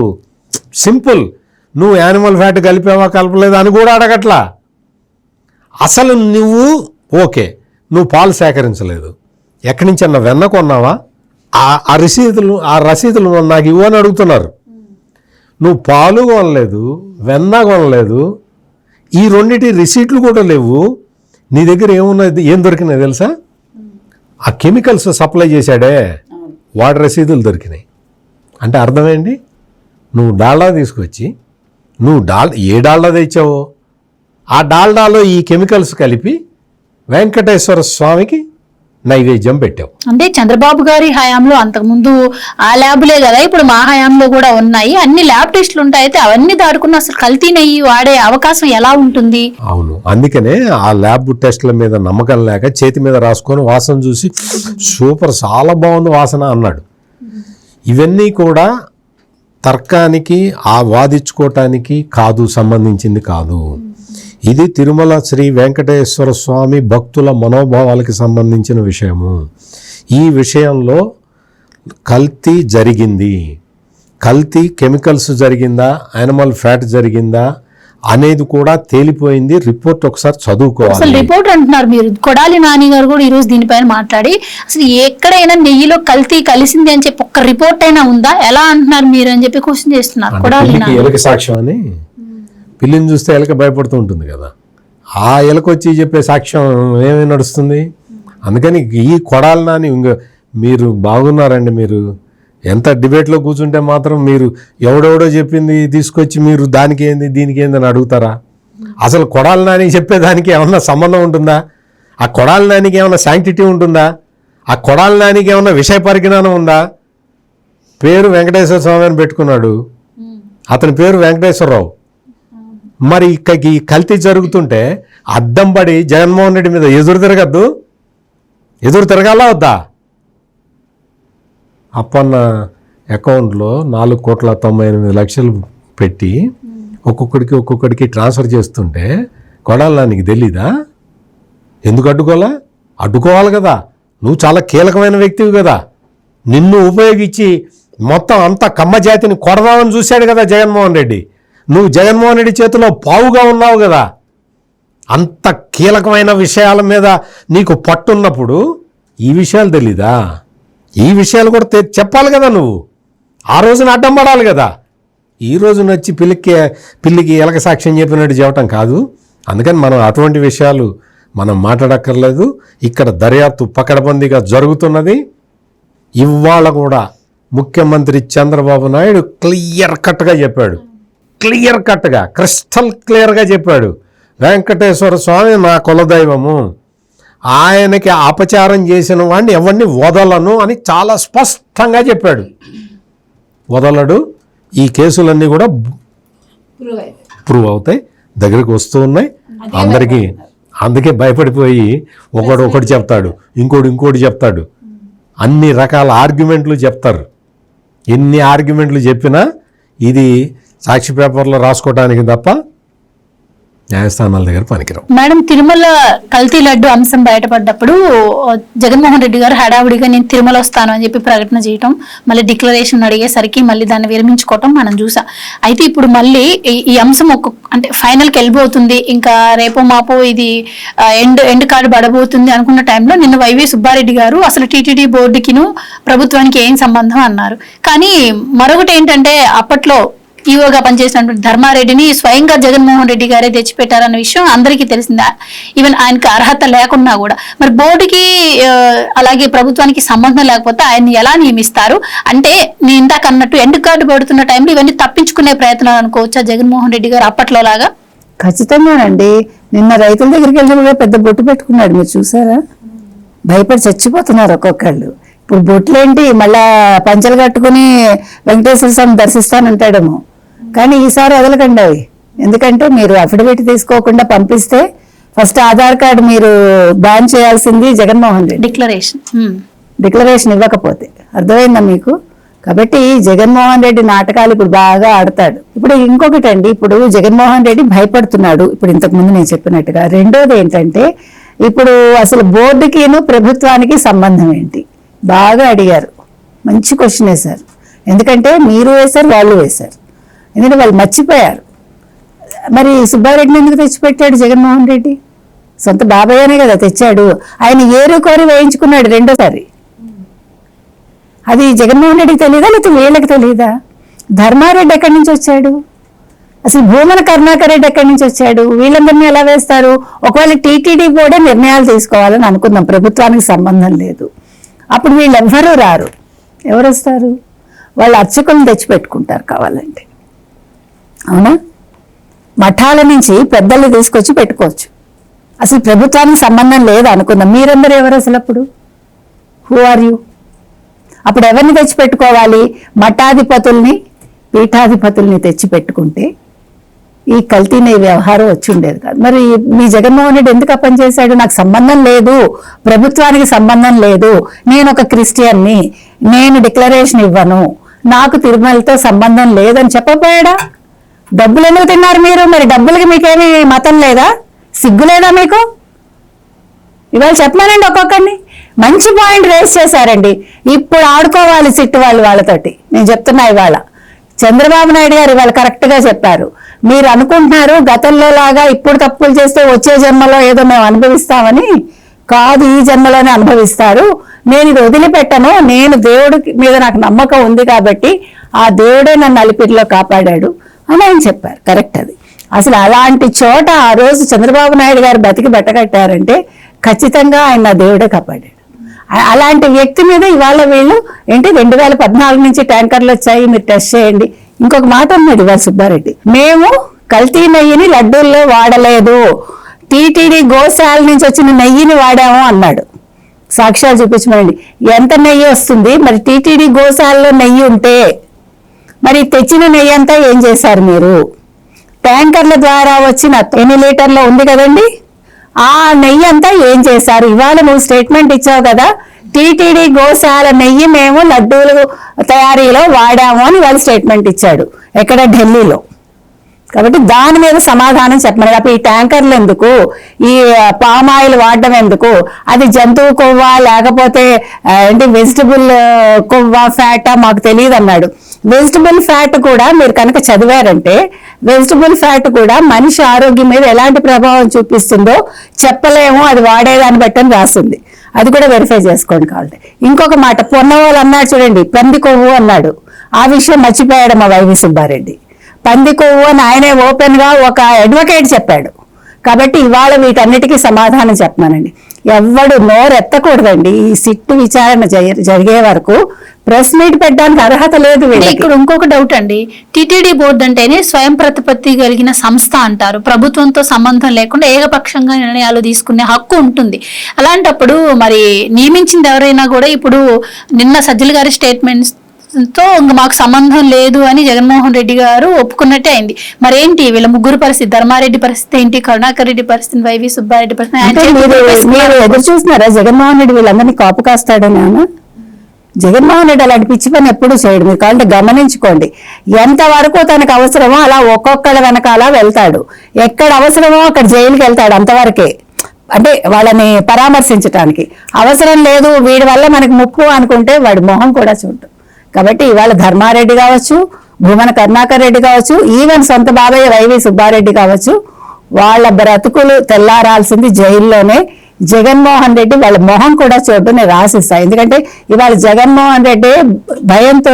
సింపుల్. నువ్వు యానిమల్ ఫ్యాట్ కలిపావా కలపలేదా అని కూడా అడగట్లా. అసలు నువ్వు నువ్వు పాలు సేకరించలేదు, ఎక్కడి నుంచి అన్న వెన్న కొన్నావా, ఆ రసీదులు నాకు ఇవ్వని అడుగుతున్నారు. నువ్వు పాలు కొనలేదు, వెన్న కొనలేదు, ఈ రెండింటి రిసీట్లు కూడా లేవు. నీ దగ్గర ఏమున్నది? ఏం దొరికినాయి తెలుసా? ఆ కెమికల్స్ సప్లై చేశాడే వాడి రసీదులు దొరికినాయి. అంటే అర్థమేంటి? నువ్వు డాల్డా తీసుకొచ్చి ఏ డాల్డా తెచ్చావో ఆ డాల్డాలో ఈ కెమికల్స్ కలిపి వెంకటేశ్వర స్వామికి నైవేద్యం పెట్టావు. అంటే చంద్రబాబు గారి హయాంలో అంతకుముందు ఆ ల్యాబ్లే కదా ఇప్పుడు మా హయాంలో కూడా ఉన్నాయి, అన్ని ల్యాబ్ టెస్టులు ఉంటాయి, అయితే అవన్నీ దాటుకున్న అసలు కల్తీ నెయ్యి వాడే అవకాశం ఎలా ఉంటుంది? అవును, అందుకనే ఆ ల్యాబ్ టెస్టుల మీద నమ్మకం లేక చేతి మీద రాసుకొని వాసన చూసి సూపర్ చాలా బాగుంది వాసన అన్నాడు. ఇవన్నీ కూడా తర్కానికి ఆ వాదించుకోవటానికి కాదు, సంబంధించింది కాదు. ఇది తిరుమల శ్రీ వెంకటేశ్వర స్వామి భక్తుల మనోభావాలకి సంబంధించిన విషయము. ఈ విషయంలో కల్తీ జరిగింది, కల్తీ కెమికల్స్ జరిగిందా, యానిమల్ ఫ్యాట్ జరిగిందా అనేది కూడా తేలిపోయింది. రిపోర్ట్ ఒకసారి చదువుకోవాలి. అసలు రిపోర్ట్ అంటున్నారు మీరు. కొడాలి నాని గారు కూడా ఈ రోజు దీనిపైన మాట్లాడి అసలు ఎక్కడైనా నెయ్యిలో కల్తీ కలిసింది అని చెప్పి ఒక్క రిపోర్ట్ అయినా ఉందా, ఎలా అంటున్నారు మీరు అని చెప్పి క్వశ్చన్ చేస్తున్నారు కొడాలి నాని. ఎలక సాక్ష్యం అని పిల్లిని చూస్తే ఎలక భయపడుతూ ఉంటుంది కదా, ఆ ఎలక వచ్చి చెప్పే సాక్ష్యం ఏమేమి నడుస్తుంది. అందుకని ఈ కొడాలి నాని మీరు బాగున్నారండి, మీరు ఎంత డిబేట్లో కూర్చుంటే మాత్రం మీరు ఎవడెవడో చెప్పింది తీసుకొచ్చి మీరు దానికి ఏంది దీనికి ఏంది అని అడుగుతారా? అసలు కొడాలి నాని చెప్పేదానికి ఏమన్నా సంబంధం ఉంటుందా? ఆ కొడాలి నానికి ఏమన్నా శాంక్టిటీ ఉంటుందా? ఆ కొడాలి నానికి ఏమన్నా విషయ పరిజ్ఞానం ఉందా? పేరు వెంకటేశ్వర స్వామి అని పెట్టుకున్నాడు, అతని పేరు వెంకటేశ్వరరావు. మరి ఈ కల్తీ జరుగుతుంటే అద్దం పడి జగన్మోహన్ రెడ్డి మీద ఎదురు తిరగద్దు? ఎదురు తిరగాలా వద్దా? అప్పన్న అకౌంట్లో 4,98,00,000 పెట్టి ఒక్కొక్కడికి ట్రాన్స్ఫర్ చేస్తుంటే కొడాలా నీకు తెలీదా? ఎందుకు అడ్డుకోవాలా? అడ్డుకోవాలి కదా, నువ్వు చాలా కీలకమైన వ్యక్తివి కదా. నిన్ను ఉపయోగించి మొత్తం అంతా కమ్మ జాతిని కొడదామని చూశాడు కదా జగన్మోహన్ రెడ్డి. నువ్వు జగన్మోహన్ రెడ్డి చేతిలో పావుగా ఉన్నావు కదా. అంత కీలకమైన విషయాల మీద నీకు పట్టున్నప్పుడు ఈ విషయాలు తెలీదా? ఈ విషయాలు కూడా చెప్పాలి కదా నువ్వు. ఆ రోజున అడ్డం పడాలి కదా. ఈ రోజు వచ్చి పిల్లికి ఎలక సాక్ష్యం చెప్పినట్టు చెప్పటం కాదు. అందుకని మనం అటువంటి విషయాలు మనం మాట్లాడక్కర్లేదు. ఇక్కడ దర్యాప్తు పకడ్బందీగా జరుగుతున్నది. ఇవాళ కూడా ముఖ్యమంత్రి చంద్రబాబు నాయుడు క్లియర్ కట్గా చెప్పాడు, క్రిస్టల్ క్లియర్గా చెప్పాడు, వెంకటేశ్వర స్వామి నా కులదైవము, ఆయనకి అపచారం చేసిన వాడిని ఎవరిని వదలను అని చాలా స్పష్టంగా చెప్పాడు. వదలడు. ఈ కేసులన్నీ కూడా ప్రూవ్ అవుతాయి, దగ్గరికి వస్తూ ఉన్నాయి అందరికీ. అందుకే భయపడిపోయి ఒకటి చెప్తాడు, ఇంకోటి చెప్తాడు, అన్ని రకాల ఆర్గ్యుమెంట్లు చెప్తారు. ఎన్ని ఆర్గ్యుమెంట్లు చెప్పినా ఇది సాక్షి పేపర్లో రాసుకోవడానికి తప్ప న్యాయస్థానాల దగ్గర పనికిరావు. మేడం, తిరుమల కల్తీ లడ్డు అంశం బయటపడ్డప్పుడు జగన్మోహన్ రెడ్డి గారు హడావుడిగా నేను తిరుమల వస్తాను అని చెప్పి ప్రకటన చేయటం, మళ్ళీ డిక్లరేషన్ అడిగేసరికి మళ్ళీ దాన్ని విరమించుకోవటం మనం చూసాం. అయితే ఇప్పుడు మళ్ళీ ఈ అంశం అంటే ఫైనల్కి వెళ్ళిపోతుంది, ఇంకా రేపో మాపో ఇది ఎండ్ కార్డు పడబోతుంది అనుకున్న టైంలో నిన్న వైవి సుబ్బారెడ్డి గారు అసలు టీటీడీ బోర్డుకిను ప్రభుత్వానికి ఏం సంబంధం అన్నారు. కానీ మరొకటి ఏంటంటే అప్పట్లో ఈవోగా పనిచేసినటువంటి ధర్మారెడ్డిని స్వయంగా జగన్మోహన్ రెడ్డి గారే తెచ్చిపెట్టారన్న విషయం అందరికీ తెలిసిందా. ఈవెన్ ఆయనకి అర్హత లేకున్నా కూడా మరి బోర్డుకి అలాగే ప్రభుత్వానికి సంబంధం లేకపోతే ఆయన్ని ఎలా నియమిస్తారు? అంటే నేను ఇందాక అన్నట్టు ఎండ్ కార్డు పడుతున్న టైంలో ఇవన్నీ తప్పించుకునే ప్రయత్నాలు అనుకోవచ్చా జగన్మోహన్ రెడ్డి గారు అప్పట్లో లాగా? ఖచ్చితంగానండి. నిన్న రైతుల దగ్గరికి వెళ్ళి పెద్ద బొట్టు పెట్టుకున్నాడు, మీరు చూసారా? భయపడి చచ్చిపోతున్నారు ఒక్కొక్కళ్ళు. ఇప్పుడు బొట్లేంటి మళ్ళా పంచలు కట్టుకుని వెంకటేశ్వర స్వామి దర్శిస్తానంటాడేమో. కానీ ఈసారి వదలకండి అవి, ఎందుకంటే మీరు అఫిడవిట్ తీసుకోకుండా పంపిస్తే ఫస్ట్ ఆధార్ కార్డు మీరు బ్యాన్ చేయాల్సింది జగన్మోహన్ రెడ్డి. డిక్లరేషన్ ఇవ్వకపోతే. అర్థమైందా మీకు? కాబట్టి జగన్మోహన్ రెడ్డి నాటకాలు ఇప్పుడు బాగా ఆడతాడు. ఇప్పుడు ఇంకొకటి అండి, ఇప్పుడు జగన్మోహన్ రెడ్డి భయపడుతున్నాడు, ఇప్పుడు ఇంతకుముందు నేను చెప్పినట్టుగా. రెండోది ఏంటంటే ఇప్పుడు అసలు బోర్డుకిను ప్రభుత్వానికి సంబంధం ఏంటి బాగా అడిగారు. మంచి క్వశ్చన్ వేశారు. ఎందుకంటే మీరు వేశారు, వాళ్ళు వేశారు. ఎందుకంటే వాళ్ళు మర్చిపోయారు. మరి సుబ్బారెడ్డిని ఎందుకు తెచ్చిపెట్టాడు జగన్మోహన్ రెడ్డి? సొంత బాబాయ్యనే కదా తెచ్చాడు. ఆయన ఏరు కోరి వేయించుకున్నాడు రెండోసారి. అది జగన్మోహన్ రెడ్డికి తెలియదా, లేకపోతే వీళ్ళకి తెలియదా? ధర్మారెడ్డి ఎక్కడి నుంచి వచ్చాడు? అసలు భూమన కరుణాకర్ రెడ్డి ఎక్కడి నుంచి వచ్చాడు? వీళ్ళందరినీ ఎలా వేస్తారు? ఒకవేళ టీటీడీ బోర్డే నిర్ణయాలు తీసుకోవాలని అనుకుందాం, ప్రభుత్వానికి సంబంధం లేదు. అప్పుడు వీళ్ళు ఎవ్వరూ రారు. ఎవరు వస్తారు? వాళ్ళు అర్చకులను తెచ్చిపెట్టుకుంటారు కావాలంటే. అవునా? మఠాల నుంచి పెద్దల్ని తీసుకొచ్చి పెట్టుకోవచ్చు. అసలు ప్రభుత్వానికి సంబంధం లేదు అనుకుందాం. మీరందరూ ఎవరు అసలు? అప్పుడు హూ ఆర్ యూ? అప్పుడు ఎవరిని తెచ్చిపెట్టుకోవాలి? మఠాధిపతుల్ని, పీఠాధిపతుల్ని తెచ్చిపెట్టుకుంటే ఈ కల్తీ నెయ్యి వ్యవహారం వచ్చి ఉండేది కాదు. మరి మీ జగన్మోహన్ రెడ్డి ఎందుకు అప్పని చేశాడు? నాకు సంబంధం లేదు, ప్రభుత్వానికి సంబంధం లేదు, నేను ఒక క్రిస్టియన్ని, నేను డిక్లరేషన్ ఇవ్వను, నాకు తిరుమలతో సంబంధం లేదని చెప్పపోయాడా? డబ్బులు ఎందుకు తిన్నారు మీరు? మరి డబ్బులకి మీకేమి మతం లేదా? సిగ్గు లేదా మీకు? ఇవాళ చెప్పమానండి ఒక్కొక్కరిని. మంచి పాయింట్ రేస్ చేశారండి. ఇప్పుడు ఆడుకోవాలి సిట్టు వాళ్ళతోటి. నేను చెప్తున్నా, ఇవాళ చంద్రబాబు నాయుడు గారు ఇవాళ కరెక్ట్గా చెప్పారు. మీరు అనుకుంటున్నారు గతంలో లాగా ఇప్పుడు తప్పులు చేస్తే వచ్చే జన్మలో ఏదో మేము అనుభవిస్తామని. కాదు, ఈ జన్మలోనే అనుభవిస్తారు. నేను ఇది వదిలిపెట్టను, నేను దేవుడి మీద నాకు నమ్మకం ఉంది కాబట్టి ఆ దేవుడే నన్ను అలిపిరిలో కాపాడాడు అని ఆయన చెప్పారు. కరెక్ట్ అది. అసలు అలాంటి చోట ఆ రోజు చంద్రబాబు నాయుడు గారు బతికి బట్టకట్టారంటే ఖచ్చితంగా ఆయన నా దేవుడే కాపాడాడు. అలాంటి వ్యక్తి మీద ఇవాళ వీళ్ళు ఏంటి 2014 నుంచి ట్యాంకర్లు వచ్చాయి, మీరు టెస్ట్ చేయండి. ఇంకొక మాట అన్నాడు ఇవాళ సుబ్బారెడ్డి, మేము కల్తీ నెయ్యిని లడ్డూల్లో వాడలేదు, టీటీడీ గోశాల నుంచి వచ్చిన నెయ్యిని వాడాము అన్నాడు. సాక్ష్యాలు చూపించమండి. ఎంత నెయ్యి వస్తుంది? మరి టీటీడీ గోశాలలో నెయ్యి ఉంటే మరి తెచ్చిన నెయ్యి అంతా ఏం చేశారు మీరు? ట్యాంకర్ల ద్వారా వచ్చిన 8 లీటర్లో ఉంది కదండి, ఆ నెయ్యి అంతా ఏం చేశారు? ఇవాళ నువ్వు స్టేట్మెంట్ ఇచ్చావు కదా, టీటీడీ గోశాల నెయ్యి మేము లడ్డూలు తయారీలో వాడాము అని వాళ్ళు స్టేట్మెంట్ ఇచ్చాడు. ఎక్కడ? ఢిల్లీలో. కాబట్టి దాని మీద సమాధానం చెప్పమని. అప్పుడు ఈ ట్యాంకర్లు ఎందుకు, ఈ పామాయిల్ వాడడం ఎందుకు? అది జంతువు కొవ్వా లేకపోతే ఏంటి వెజిటబుల్ కొవ్వా ఫ్యాటా మాకు తెలియదు అన్నాడు. వెజిటబుల్ ఫ్యాట్ కూడా మీరు కనుక చదివారంటే వెజిటబుల్ ఫ్యాట్ కూడా మనిషి ఆరోగ్యం మీద ఎలాంటి ప్రభావం చూపిస్తుందో చెప్పలేము, అది వాడేదాన్ని బట్టి అని రాసింది. అది కూడా వెరిఫై చేసుకోండి కావాలి. ఇంకొక మాట, పొన్నవాళ్ళు అన్నాడు చూడండి, పంది కొవ్వు అన్నాడు. ఆ విషయం మర్చిపోయాడు మా వైవి సుబ్బారెడ్డి. పంది కొవ్వు అని ఆయనే ఓపెన్ గా ఒక అడ్వకేట్ చెప్పాడు. కాబట్టి ఇవాళ వీటన్నిటికీ సమాధానం చెప్పమానండి. ఎవ్వడు నోరెత్తకూడదండి. ఈ సిట్టు విచారణ జరిగే వరకు ప్రెస్ మీట్ పెట్టడానికి అర్హత లేదు. ఇక్కడ ఇంకొక డౌట్ అండి, టీటీడీ బోర్డు అంటేనే స్వయం ప్రతిపత్తి కలిగిన సంస్థ అంటారు. ప్రభుత్వంతో సంబంధం లేకుండా ఏకపక్షంగా నిర్ణయాలు తీసుకునే హక్కు ఉంటుంది. అలాంటప్పుడు మరి నియమించింది ఎవరైనా కూడా ఇప్పుడు నిన్న సజ్జల గారి స్టేట్మెంట్స్ తో ఇంకా మాకు సంబంధం లేదు అని జగన్మోహన్ రెడ్డి గారు ఒప్పుకున్నట్టే అయింది. మరేంటి వీళ్ళ ముగ్గురు పరిస్థితి? ధర్మారెడ్డి పరిస్థితి ఏంటి? కరుణాకర్ రెడ్డి పరిస్థితి, వైవి సుబ్బారెడ్డి పరిస్థితి? మీరు ఎదురు చూస్తున్నారా జగన్మోహన్ రెడ్డి వీళ్ళందరినీ కాపు కాస్తాడని? జగన్మోహన్ రెడ్డి అలాంటి పిచ్చి పని ఎప్పుడు చేయడు. మీరు కావాలంటే గమనించుకోండి. ఎంతవరకు తనకు అవసరమో అలా ఒక్కొక్కళ్ళ వెనకాల వెళ్తాడు. ఎక్కడ అవసరమో అక్కడ జైలుకి వెళ్తాడు, అంతవరకే. అంటే వాళ్ళని పరామర్శించడానికి. అవసరం లేదు, వీడి వల్ల మనకి ముప్పు అనుకుంటే వాడి మొహం కూడా చూడు. కాబట్టి ఇవాళ ధర్మారెడ్డి కావచ్చు, భూమన కరుణాకర్ రెడ్డి కావచ్చు, ఈవెన్ సొంత బాబాయ్ వైవి సుబ్బారెడ్డి కావచ్చు, వాళ్ళ బ్రతుకులు తెల్లారాల్సింది జైల్లోనే. జగన్మోహన్ రెడ్డి వాళ్ళ మొహం కూడా చూడటం నేను రాసిస్తాను. ఎందుకంటే ఇవాళ జగన్మోహన్ రెడ్డి భయంతో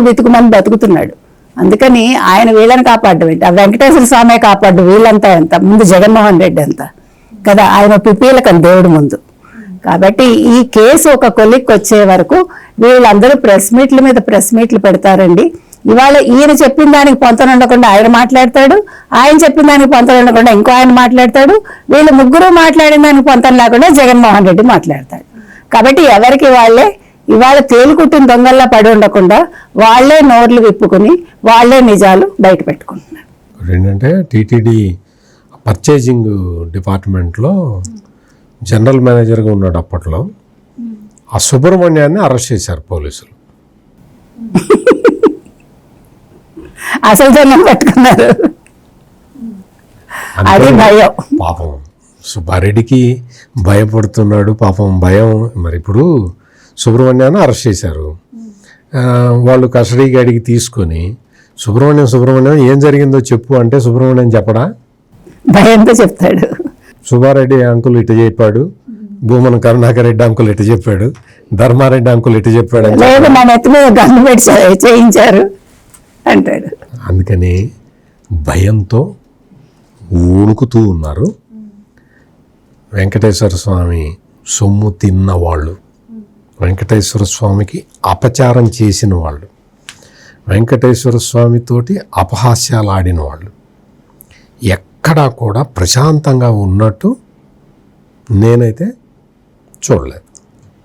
బితుకుమని బతుకుతున్నాడు. అందుకని ఆయన వీళ్ళని కాపాడడం ఏంటి? ఆ వెంకటేశ్వర స్వామి కాపాడు, వీళ్ళంతా ఎంత ముందు జగన్మోహన్ రెడ్డి అంతా కదా, ఆయన పిపీలకని దేవుడు ముందు. కాబట్టి ఈ కేసు ఒక కొలిక్కి వచ్చే వరకు వీళ్ళందరూ ప్రెస్ మీట్లు పెడతారండి. ఇవాళ ఈయన చెప్పిన దానికి పొంతన ఉండకుండా ఆయన మాట్లాడతాడు, ఆయన చెప్పిన దానికి పొంతన ఉండకుండా ఇంకో ఆయన మాట్లాడతాడు, వీళ్ళు ముగ్గురు మాట్లాడిన దానికి పొంతన లేకుండా జగన్మోహన్ రెడ్డి మాట్లాడతాడు. కాబట్టి ఎవరికి వాళ్ళే ఇవాళ తేలుకుట్టిన దొంగల్లా పడి ఉండకుండా వాళ్ళే నోర్లు విప్పుకుని వాళ్ళే నిజాలు బయట పెట్టుకుంటున్నారు. ఏంటంటే టీటీడీ పర్చేజింగ్ డిపార్ట్మెంట్లో జనరల్ మేనేజర్గా ఉన్నాడు అప్పట్లో. ఆ సుబ్రహ్మణ్యాన్ని అరెస్ట్ చేశారు పోలీసులు. అసలు జనం పట్టుకున్నారు. అది భయం. పాపం సుబ్బారెడ్డికి భయపడుతున్నాడు, పాపం భయం. మరి ఇప్పుడు సుబ్రహ్మణ్యాన్ని అరెస్ట్ చేశారు. వాళ్ళు కస్టడీకి అడిగి తీసుకొని సుబ్రహ్మణ్యం ఏం జరిగిందో చెప్పు అంటే సుబ్రహ్మణ్యం చెప్పడా? భయంతో చెప్తాడు. సుబ్బారెడ్డి అంకుల్ ఇటు చెప్పాడు, భూమన కరుణాకర్ రెడ్డి అంకుల్ ఇటు చెప్పాడు, ధర్మారెడ్డి అంకుల్ ఇటు చెప్పాడు, లేదు నా నెత్తి మీద గన్ను పెట్టి చేయించారు అంటాడు. అందుకని భయంతో ఊణుకుతూ ఉన్నారు. వెంకటేశ్వర స్వామి సొమ్ము తిన్న వాళ్ళు, వెంకటేశ్వర స్వామికి అపచారం చేసిన వాళ్ళు, వెంకటేశ్వర స్వామితోటి అపహాస్యాలు ఆడిన వాళ్ళు ఎక్కడా కూడా ప్రశాంతంగా ఉన్నట్టు నేనైతే చూడలేదు.